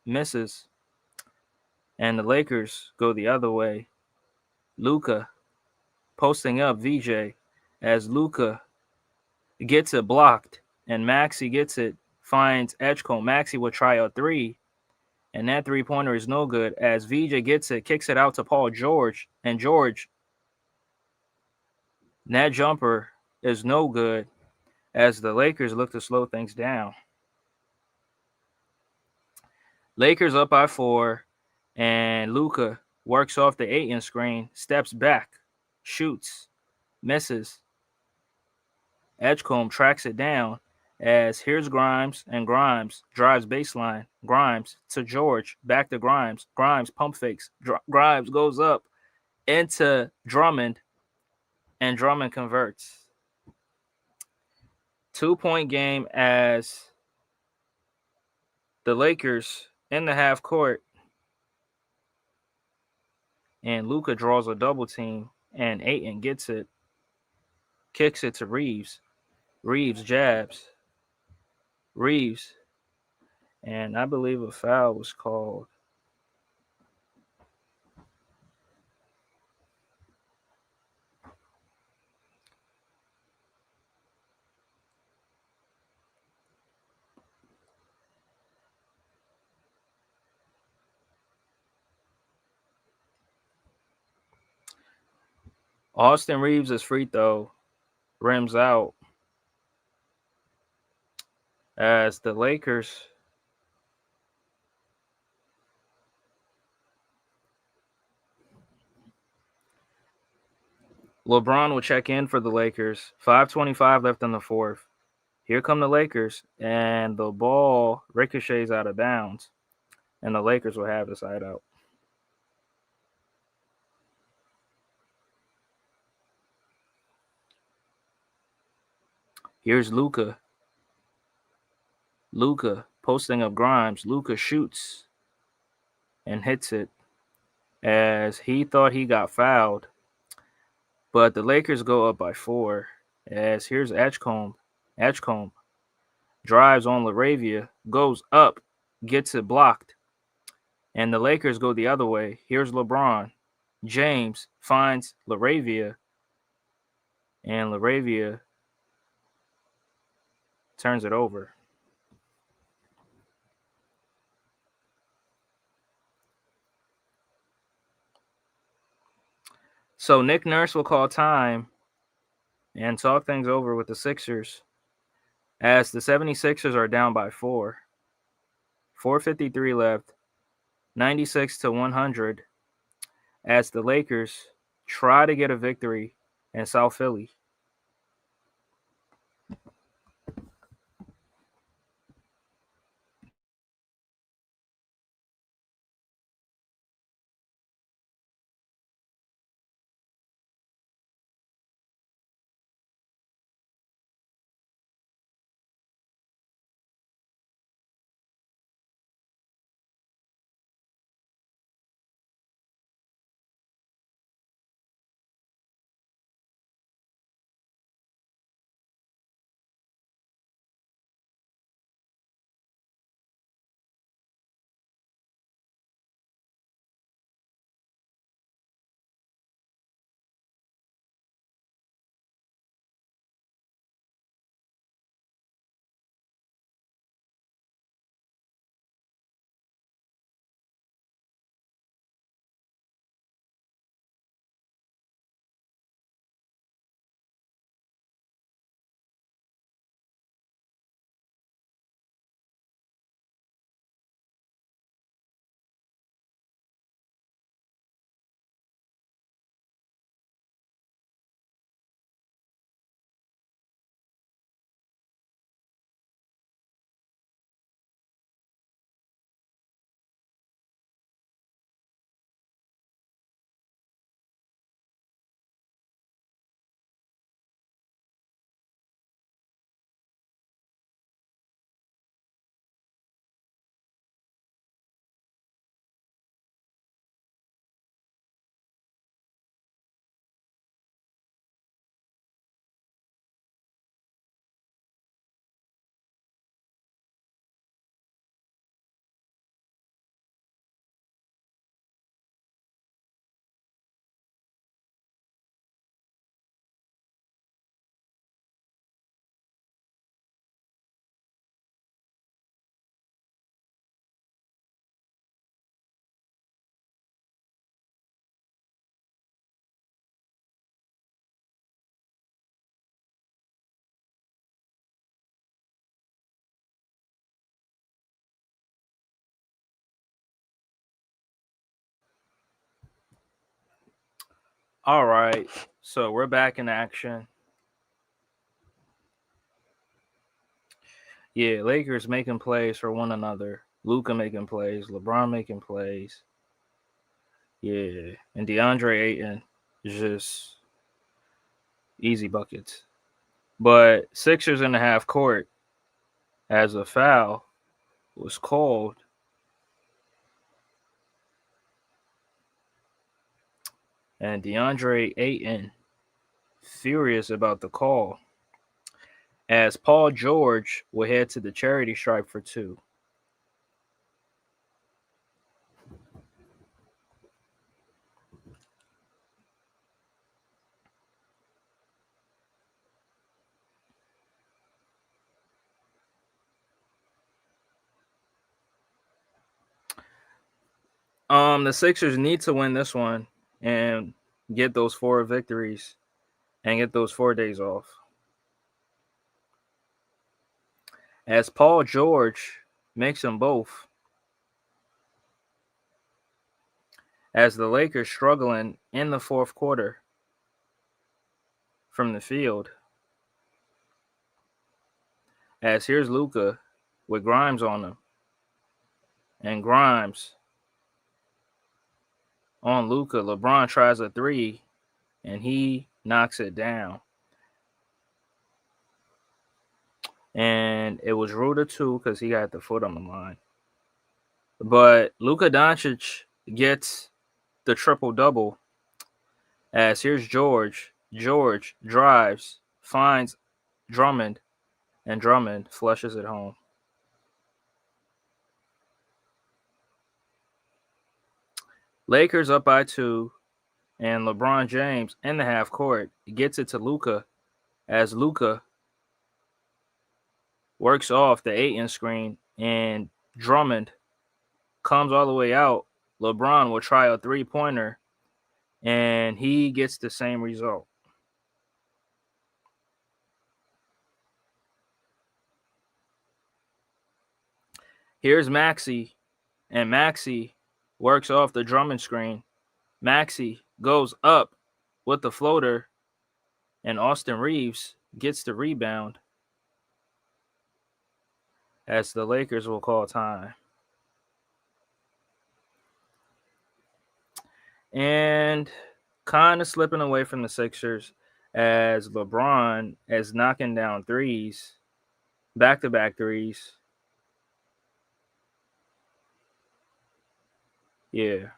misses. And the Lakers go the other way. Luka posting up VJ as Luka gets it blocked and Maxey gets it, finds Edgecombe. Maxey will try a three, and that 3-pointer is no good as VJ gets it, kicks it out to Paul George, and George, that jumper is no good as the Lakers look to slow things down. Lakers up by 4, and Luka works off the 8-inch screen, steps back, shoots, misses. Edgecombe tracks it down as here's Grimes, and Grimes drives baseline. Grimes to George, back to Grimes. Grimes pump fakes. Grimes goes up into Drummond, and Drummond converts. 2-point game as the Lakers in the half court, and Luka draws a double team, and Ayton gets it, kicks it to Reaves. Reaves jabs. Reaves, and I believe a foul was called. Austin Reaves' free throw rims out as the Lakers LeBron will check in for the Lakers. 5:25 left in the fourth. Here come the Lakers, and the ball ricochets out of bounds, and the Lakers will have the side out. Here's Luka. Luka posting up Grimes. Luka shoots and hits it as he thought he got fouled, but the Lakers go up by 4 as here's Edgecombe. Edgecombe drives on LaRavia, goes up, gets it blocked, and the Lakers go the other way. Here's LeBron. James finds LaRavia, and LaRavia turns it over. So Nick Nurse will call time and talk things over with the Sixers as the 76ers are down by 4. 4:53 left, 96-100 as the Lakers try to get a victory in South Philly. All right, so we're back in action. Yeah, Lakers making plays for one another. Luka making plays. LeBron making plays. Yeah, and DeAndre Ayton just easy buckets. But Sixers in the half court as a foul was called. And DeAndre Ayton furious about the call as Paul George will head to the charity stripe for two. The Sixers need to win this one and get those 4 victories and get those 4 days off. As Paul George makes them both. As the Lakers struggling in the fourth quarter from the field. As here's Luka with Grimes on him. And Grimes on Luka. LeBron tries a 3 and he knocks it down. And it was ruled too because he got the foot on the line. But Luka Dončić gets the triple-double. As here's George. George drives, finds Drummond, and Drummond flushes it home. Lakers up by 2, and LeBron James in the half court gets it to Luka as Luka works off the 8-inch screen, and Drummond comes all the way out. LeBron will try a 3-pointer, and he gets the same result. Here's Maxey, and Maxey works off the Drummond screen. Maxey goes up with the floater, and Austin Reaves gets the rebound as the Lakers will call time. And kind of slipping away from the Sixers as LeBron is knocking down threes, back-to-back threes. Yeah.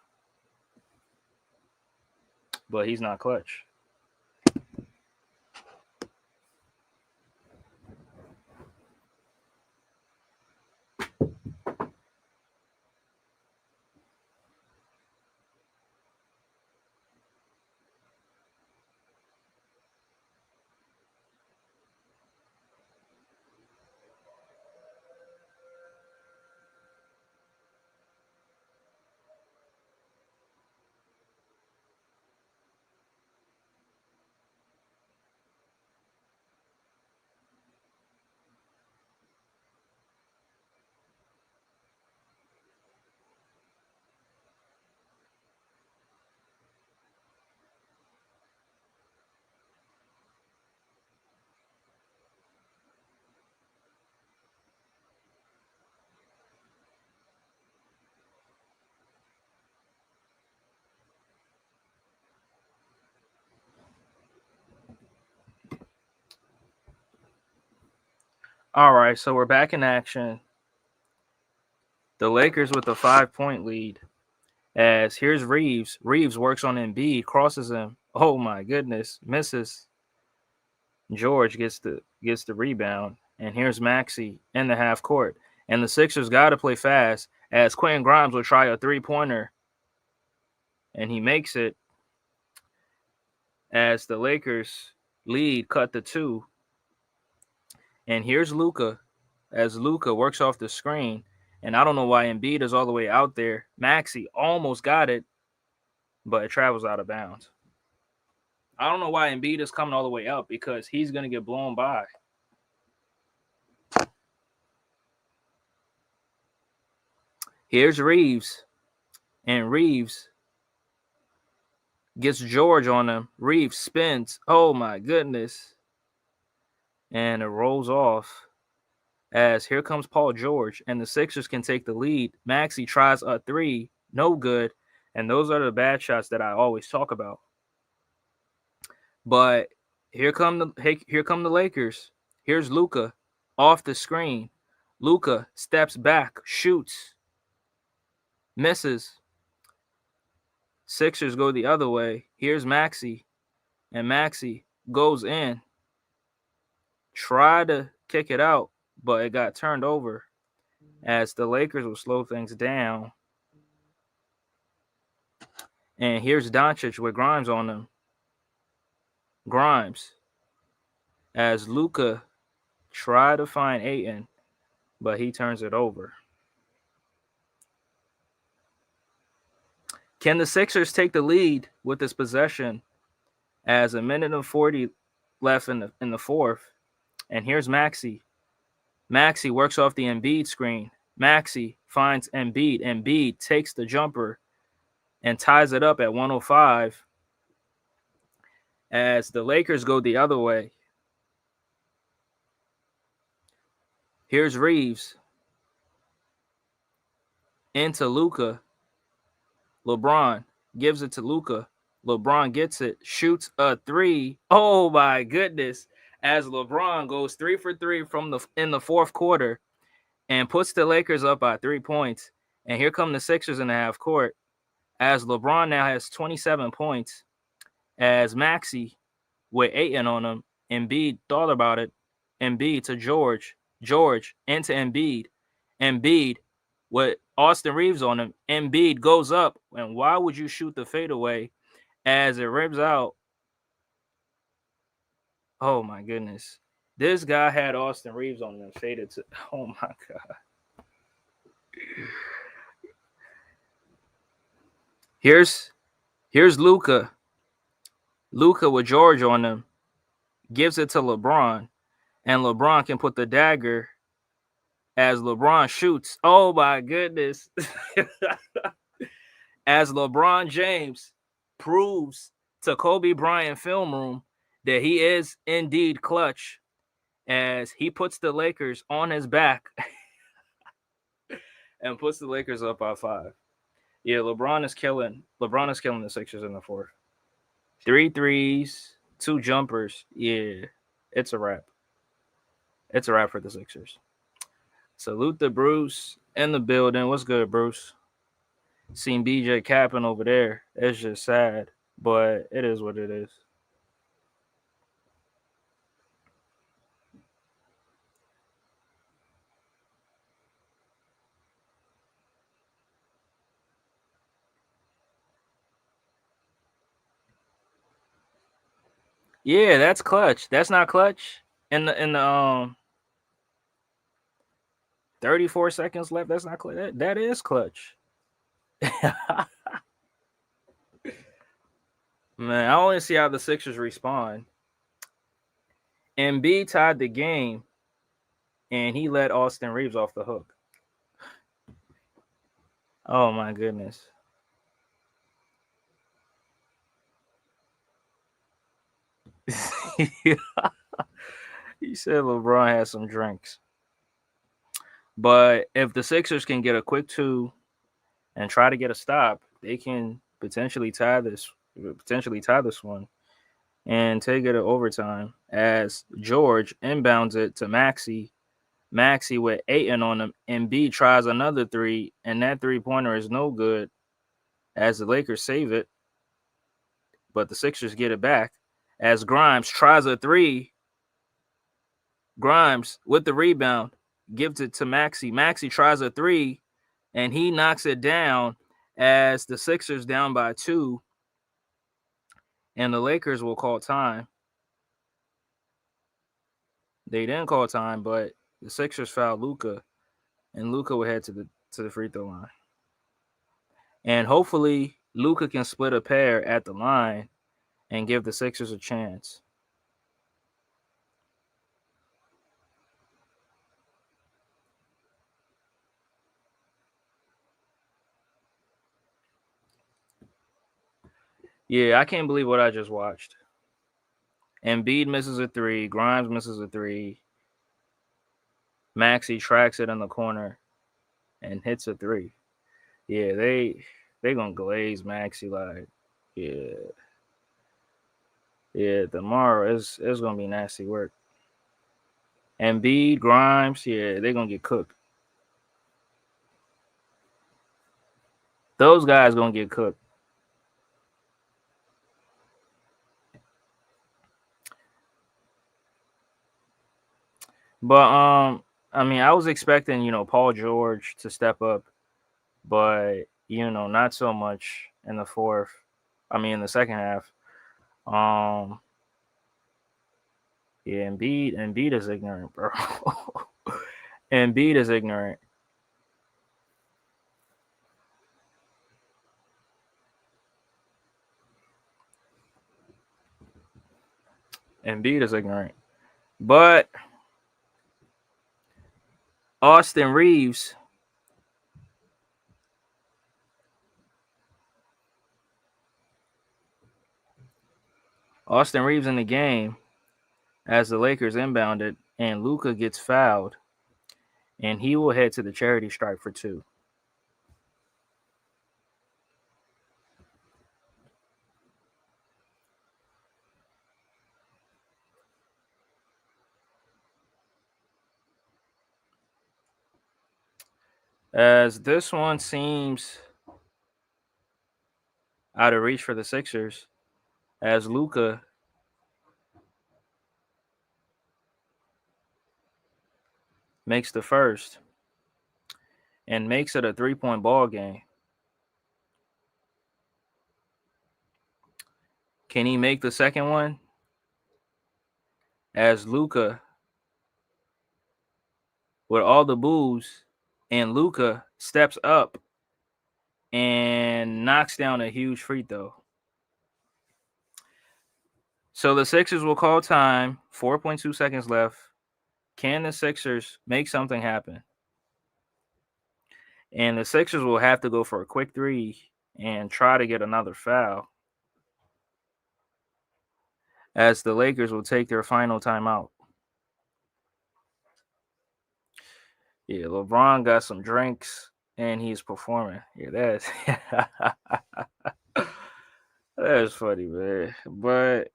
But he's not clutch. All right, so we're back in action. The Lakers with a 5-point lead. As here's Reaves. Reaves works on Embiid, crosses him. Oh my goodness, misses. George gets the rebound. And here's Maxey in the half court. And the Sixers got to play fast as Quentin Grimes will try a 3-pointer. And he makes it as the Lakers lead cut to 2. And here's Luka as Luka works off the screen. And I don't know why Embiid is all the way out there. Maxey almost got it, but it travels out of bounds. I don't know why Embiid is coming all the way out because he's going to get blown by. Here's Reaves. And Reaves Gets George on him. Reaves spins. Oh my goodness. And it rolls off as here comes Paul George, and the Sixers can take the lead. Maxey tries a three, no good. And those are the bad shots that I always talk about. But here come the Lakers. Here's Luka off the screen. Luka steps back, shoots, misses. Sixers go the other way. Here's Maxey, and Maxey goes in. Tried to kick it out, but it got turned over as the Lakers will slow things down. And here's Dončić with Grimes on him. Grimes as Luka tried to find Ayton, but he turns it over. Can the Sixers take the lead with this possession as a minute and 40 left in the fourth? And here's Maxey. Maxey works off the Embiid screen. Maxey finds Embiid. Embiid takes the jumper and ties it up at 105 as the Lakers go the other way. Here's Reaves into Luka. LeBron gives it to Luka. LeBron gets it, shoots a three. Oh my goodness! As LeBron goes 3 for 3 in the fourth quarter and puts the Lakers up by 3 points. And here come the Sixers in the half court as LeBron now has 27 points. As Maxey with Ayton on him, Embiid thought about it. Embiid to George. George into Embiid. Embiid with Austin Reaves on him. Embiid goes up. And why would you shoot the fadeaway as it rips out? Oh, my goodness. This guy had Austin Reaves on him faded to. Oh, my God. Here's Luka. Luka with George on him. Gives it to LeBron. And LeBron can put the dagger as LeBron shoots. Oh, my goodness. As LeBron James proves to Kobe Bryant film room that he is indeed clutch as he puts the Lakers on his back and puts the Lakers up by 5. Yeah, LeBron is killing the Sixers in the fourth. 3 threes, 2 jumpers. Yeah, it's a wrap. It's a wrap for the Sixers. Salute to Bruce in the building. What's good, Bruce? Seen BJ capping over there. It's just sad, but it is what it is. Yeah, that's clutch. That's not clutch. In the 34 seconds left, that's not clutch. That is clutch. Man, I want to see how the Sixers respond. Embiid tied the game, and he let Austin Reaves off the hook. Oh, my goodness. He said LeBron had some drinks. But if the Sixers can get a quick 2 and try to get a stop, they can potentially tie this one and take it to overtime as George inbounds it to Maxey. Maxey with Ayton on him. Embiid tries another 3, and that 3-pointer is no good as the Lakers save it. But the Sixers get it back as Grimes tries a 3. Grimes with the rebound gives it to Maxey. Maxey tries a 3, and he knocks it down as the Sixers down by 2. And the Lakers will call time. They didn't call time, but the Sixers fouled Luka, and Luka will head to the free throw line. And hopefully Luka can split a pair at the line and give the Sixers a chance. Yeah, I can't believe what I just watched. Embiid misses a three. Grimes misses a three. Maxey tracks it in the corner and hits a three. Yeah, they gonna glaze Maxey like, yeah, yeah. Tomorrow is gonna be nasty work. Embiid, Grimes, yeah, they gonna get cooked. Those guys gonna get cooked. But I mean, I was expecting Paul George to step up, but not so much in the fourth. I mean, in the second half. Um, yeah, Embiid is ignorant, bro. Embiid is ignorant. Embiid is ignorant. But Austin Reaves, in the game as the Lakers inbounded, and Luka gets fouled, and he will head to the charity stripe for two. As this one seems out of reach for the Sixers, as Luka makes the first and makes it a 3-point ball game. Can he make the second one? As Luka, with all the boos, and Luka steps up and knocks down a huge free throw. So the Sixers will call time, 4.2 seconds left. Can the Sixers make something happen? And the Sixers will have to go for a quick three and try to get another foul, as the Lakers will take their final timeout. Yeah, LeBron got some drinks and he's performing. Yeah, that's that's funny, man. But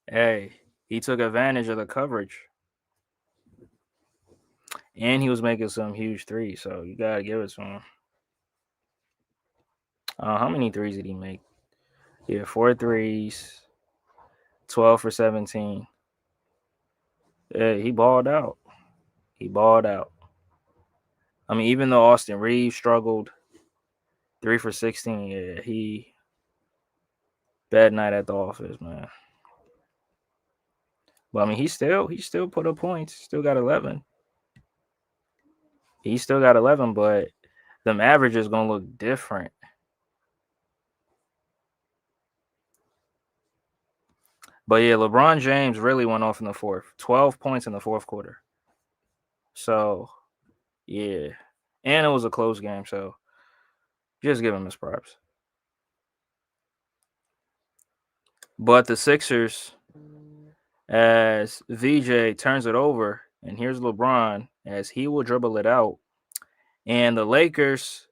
hey, he took advantage of the coverage. And he was making some huge threes, so you gotta give it to him. How many threes did he make? Yeah, 4 threes, 12 for 17. Yeah, he balled out. He balled out. I mean, even though Austin Reaves struggled, 3 for 16, yeah, he bad night at the office, man. But I mean, he still put up points. Still got 11. He still got 11, but the average is gonna look different. But yeah, LeBron James really went off in the fourth. 12 points in the fourth quarter. So yeah, and it was a close game. So just give him his props. But the Sixers, as VJ turns it over, and here's LeBron as he will dribble it out, and the Lakers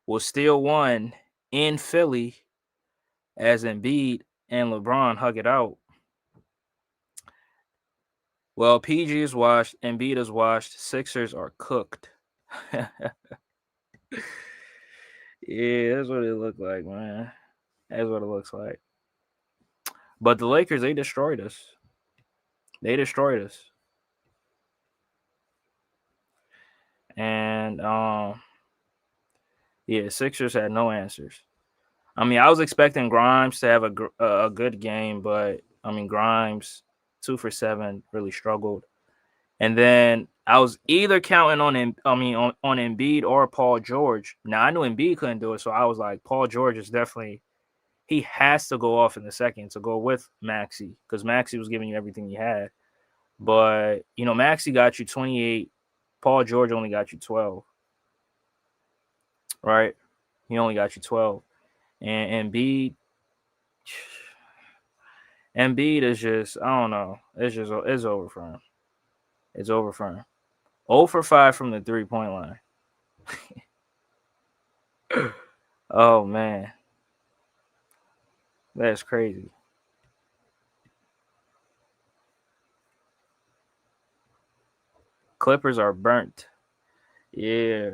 will steal one in Philly as Embiid and LeBron hug it out. Well, PG is washed, Embiid is washed, Sixers are cooked. Yeah, that's what it looked like, man. That's what it looks like. But the Lakers, they destroyed us. They destroyed us. And yeah, Sixers had no answers. I mean, I was expecting Grimes to have a good game, but I mean, Grimes 2 for 7 really struggled. And then I was either counting on him, I mean, on Embiid or Paul George. Now I knew Embiid couldn't do it, so I was like, Paul George is definitely, he has to go off in the second to go with Maxey, because Maxey was giving you everything he had. But Maxey got you 28. Paul George only got you 12. Right? He only got you 12. And Embiid is just, I don't know. It's over for him. It's over for him. 0 for 5 from the 3-point line. Oh man, that's crazy. Clippers are burnt. Yeah,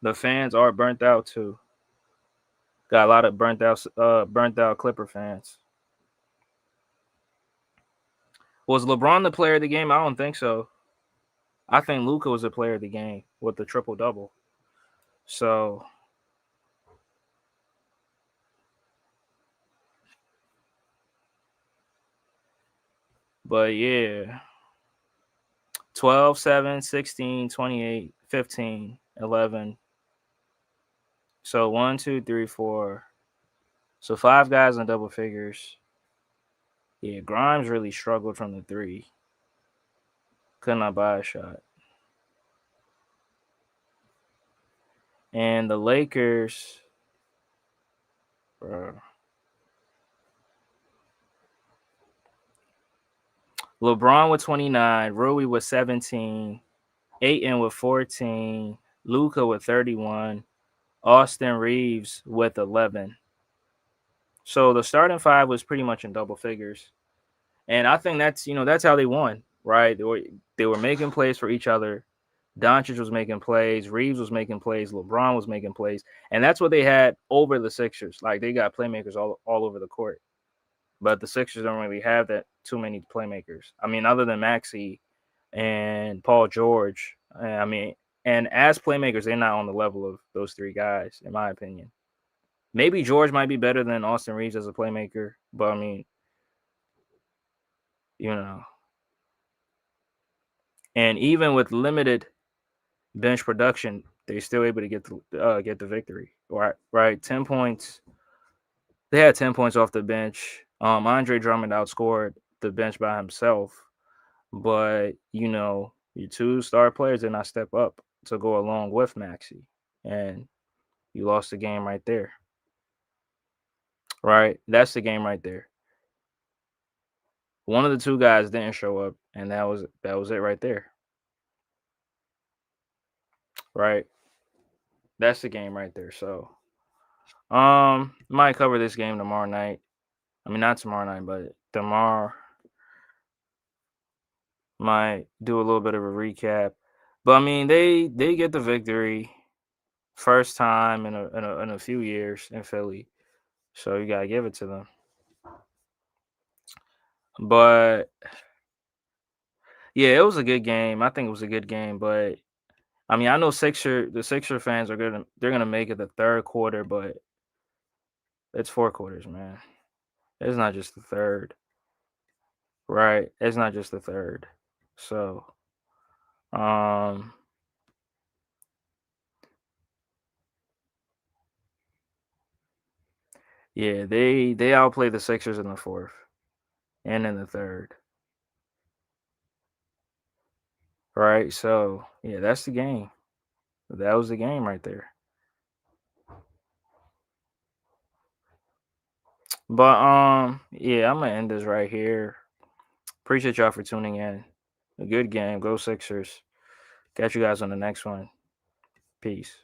the fans are burnt out too. Got a lot of burnt out Clipper fans. Was LeBron the player of the game? I don't think so. I think Luka was the player of the game with the triple double. So, but yeah, 12, 7, 16, 28, 15, 11. So 1, 2, 3, 4. So 5 guys in double figures. Yeah, Grimes really struggled from the 3. Could not buy a shot. And the Lakers, bro. LeBron with 29, Rui with 17, Ayton with 14, Luka with 31, Austin Reaves with 11. So the starting 5 was pretty much in double figures. And I think that's how they won, right? They were making plays for each other. Dončić was making plays, Reaves was making plays, LeBron was making plays, and that's what they had over the Sixers. Like they got playmakers all over the court, but the Sixers don't really have that too many playmakers. I mean, other than Maxey and Paul George, I mean, and as playmakers, they're not on the level of those 3 guys, in my opinion. Maybe George might be better than Austin Reaves as a playmaker, but I mean, you know, and even with limited bench production, they're still able to get the victory. Right, 10 points. They had 10 points off the bench. Andre Drummond outscored the bench by himself, but your 2 star players did not step up to go along with Maxey, and you lost the game right there. Right, that's the game right there. One of the 2 guys didn't show up, and that was it right there. Right, that's the game right there. So, might cover this game tomorrow night. I mean, not tomorrow night, but tomorrow. Might do a little bit of a recap, but I mean, they get the victory, first time in a few years in Philly, so you gotta give it to them. But yeah, it was a good game. I think it was a good game, but I mean, I know the Sixer fans they're gonna make it the third quarter, but it's 4 quarters, man. It's not just the third, right? It's not just the third. So, um, yeah, they outplayed the Sixers in the fourth and in the third. Right. So yeah, that's the game. That was the game right there. But yeah, I'm gonna end this right here. Appreciate y'all for tuning in. A good game. Go Sixers. Catch you guys on the next one. Peace.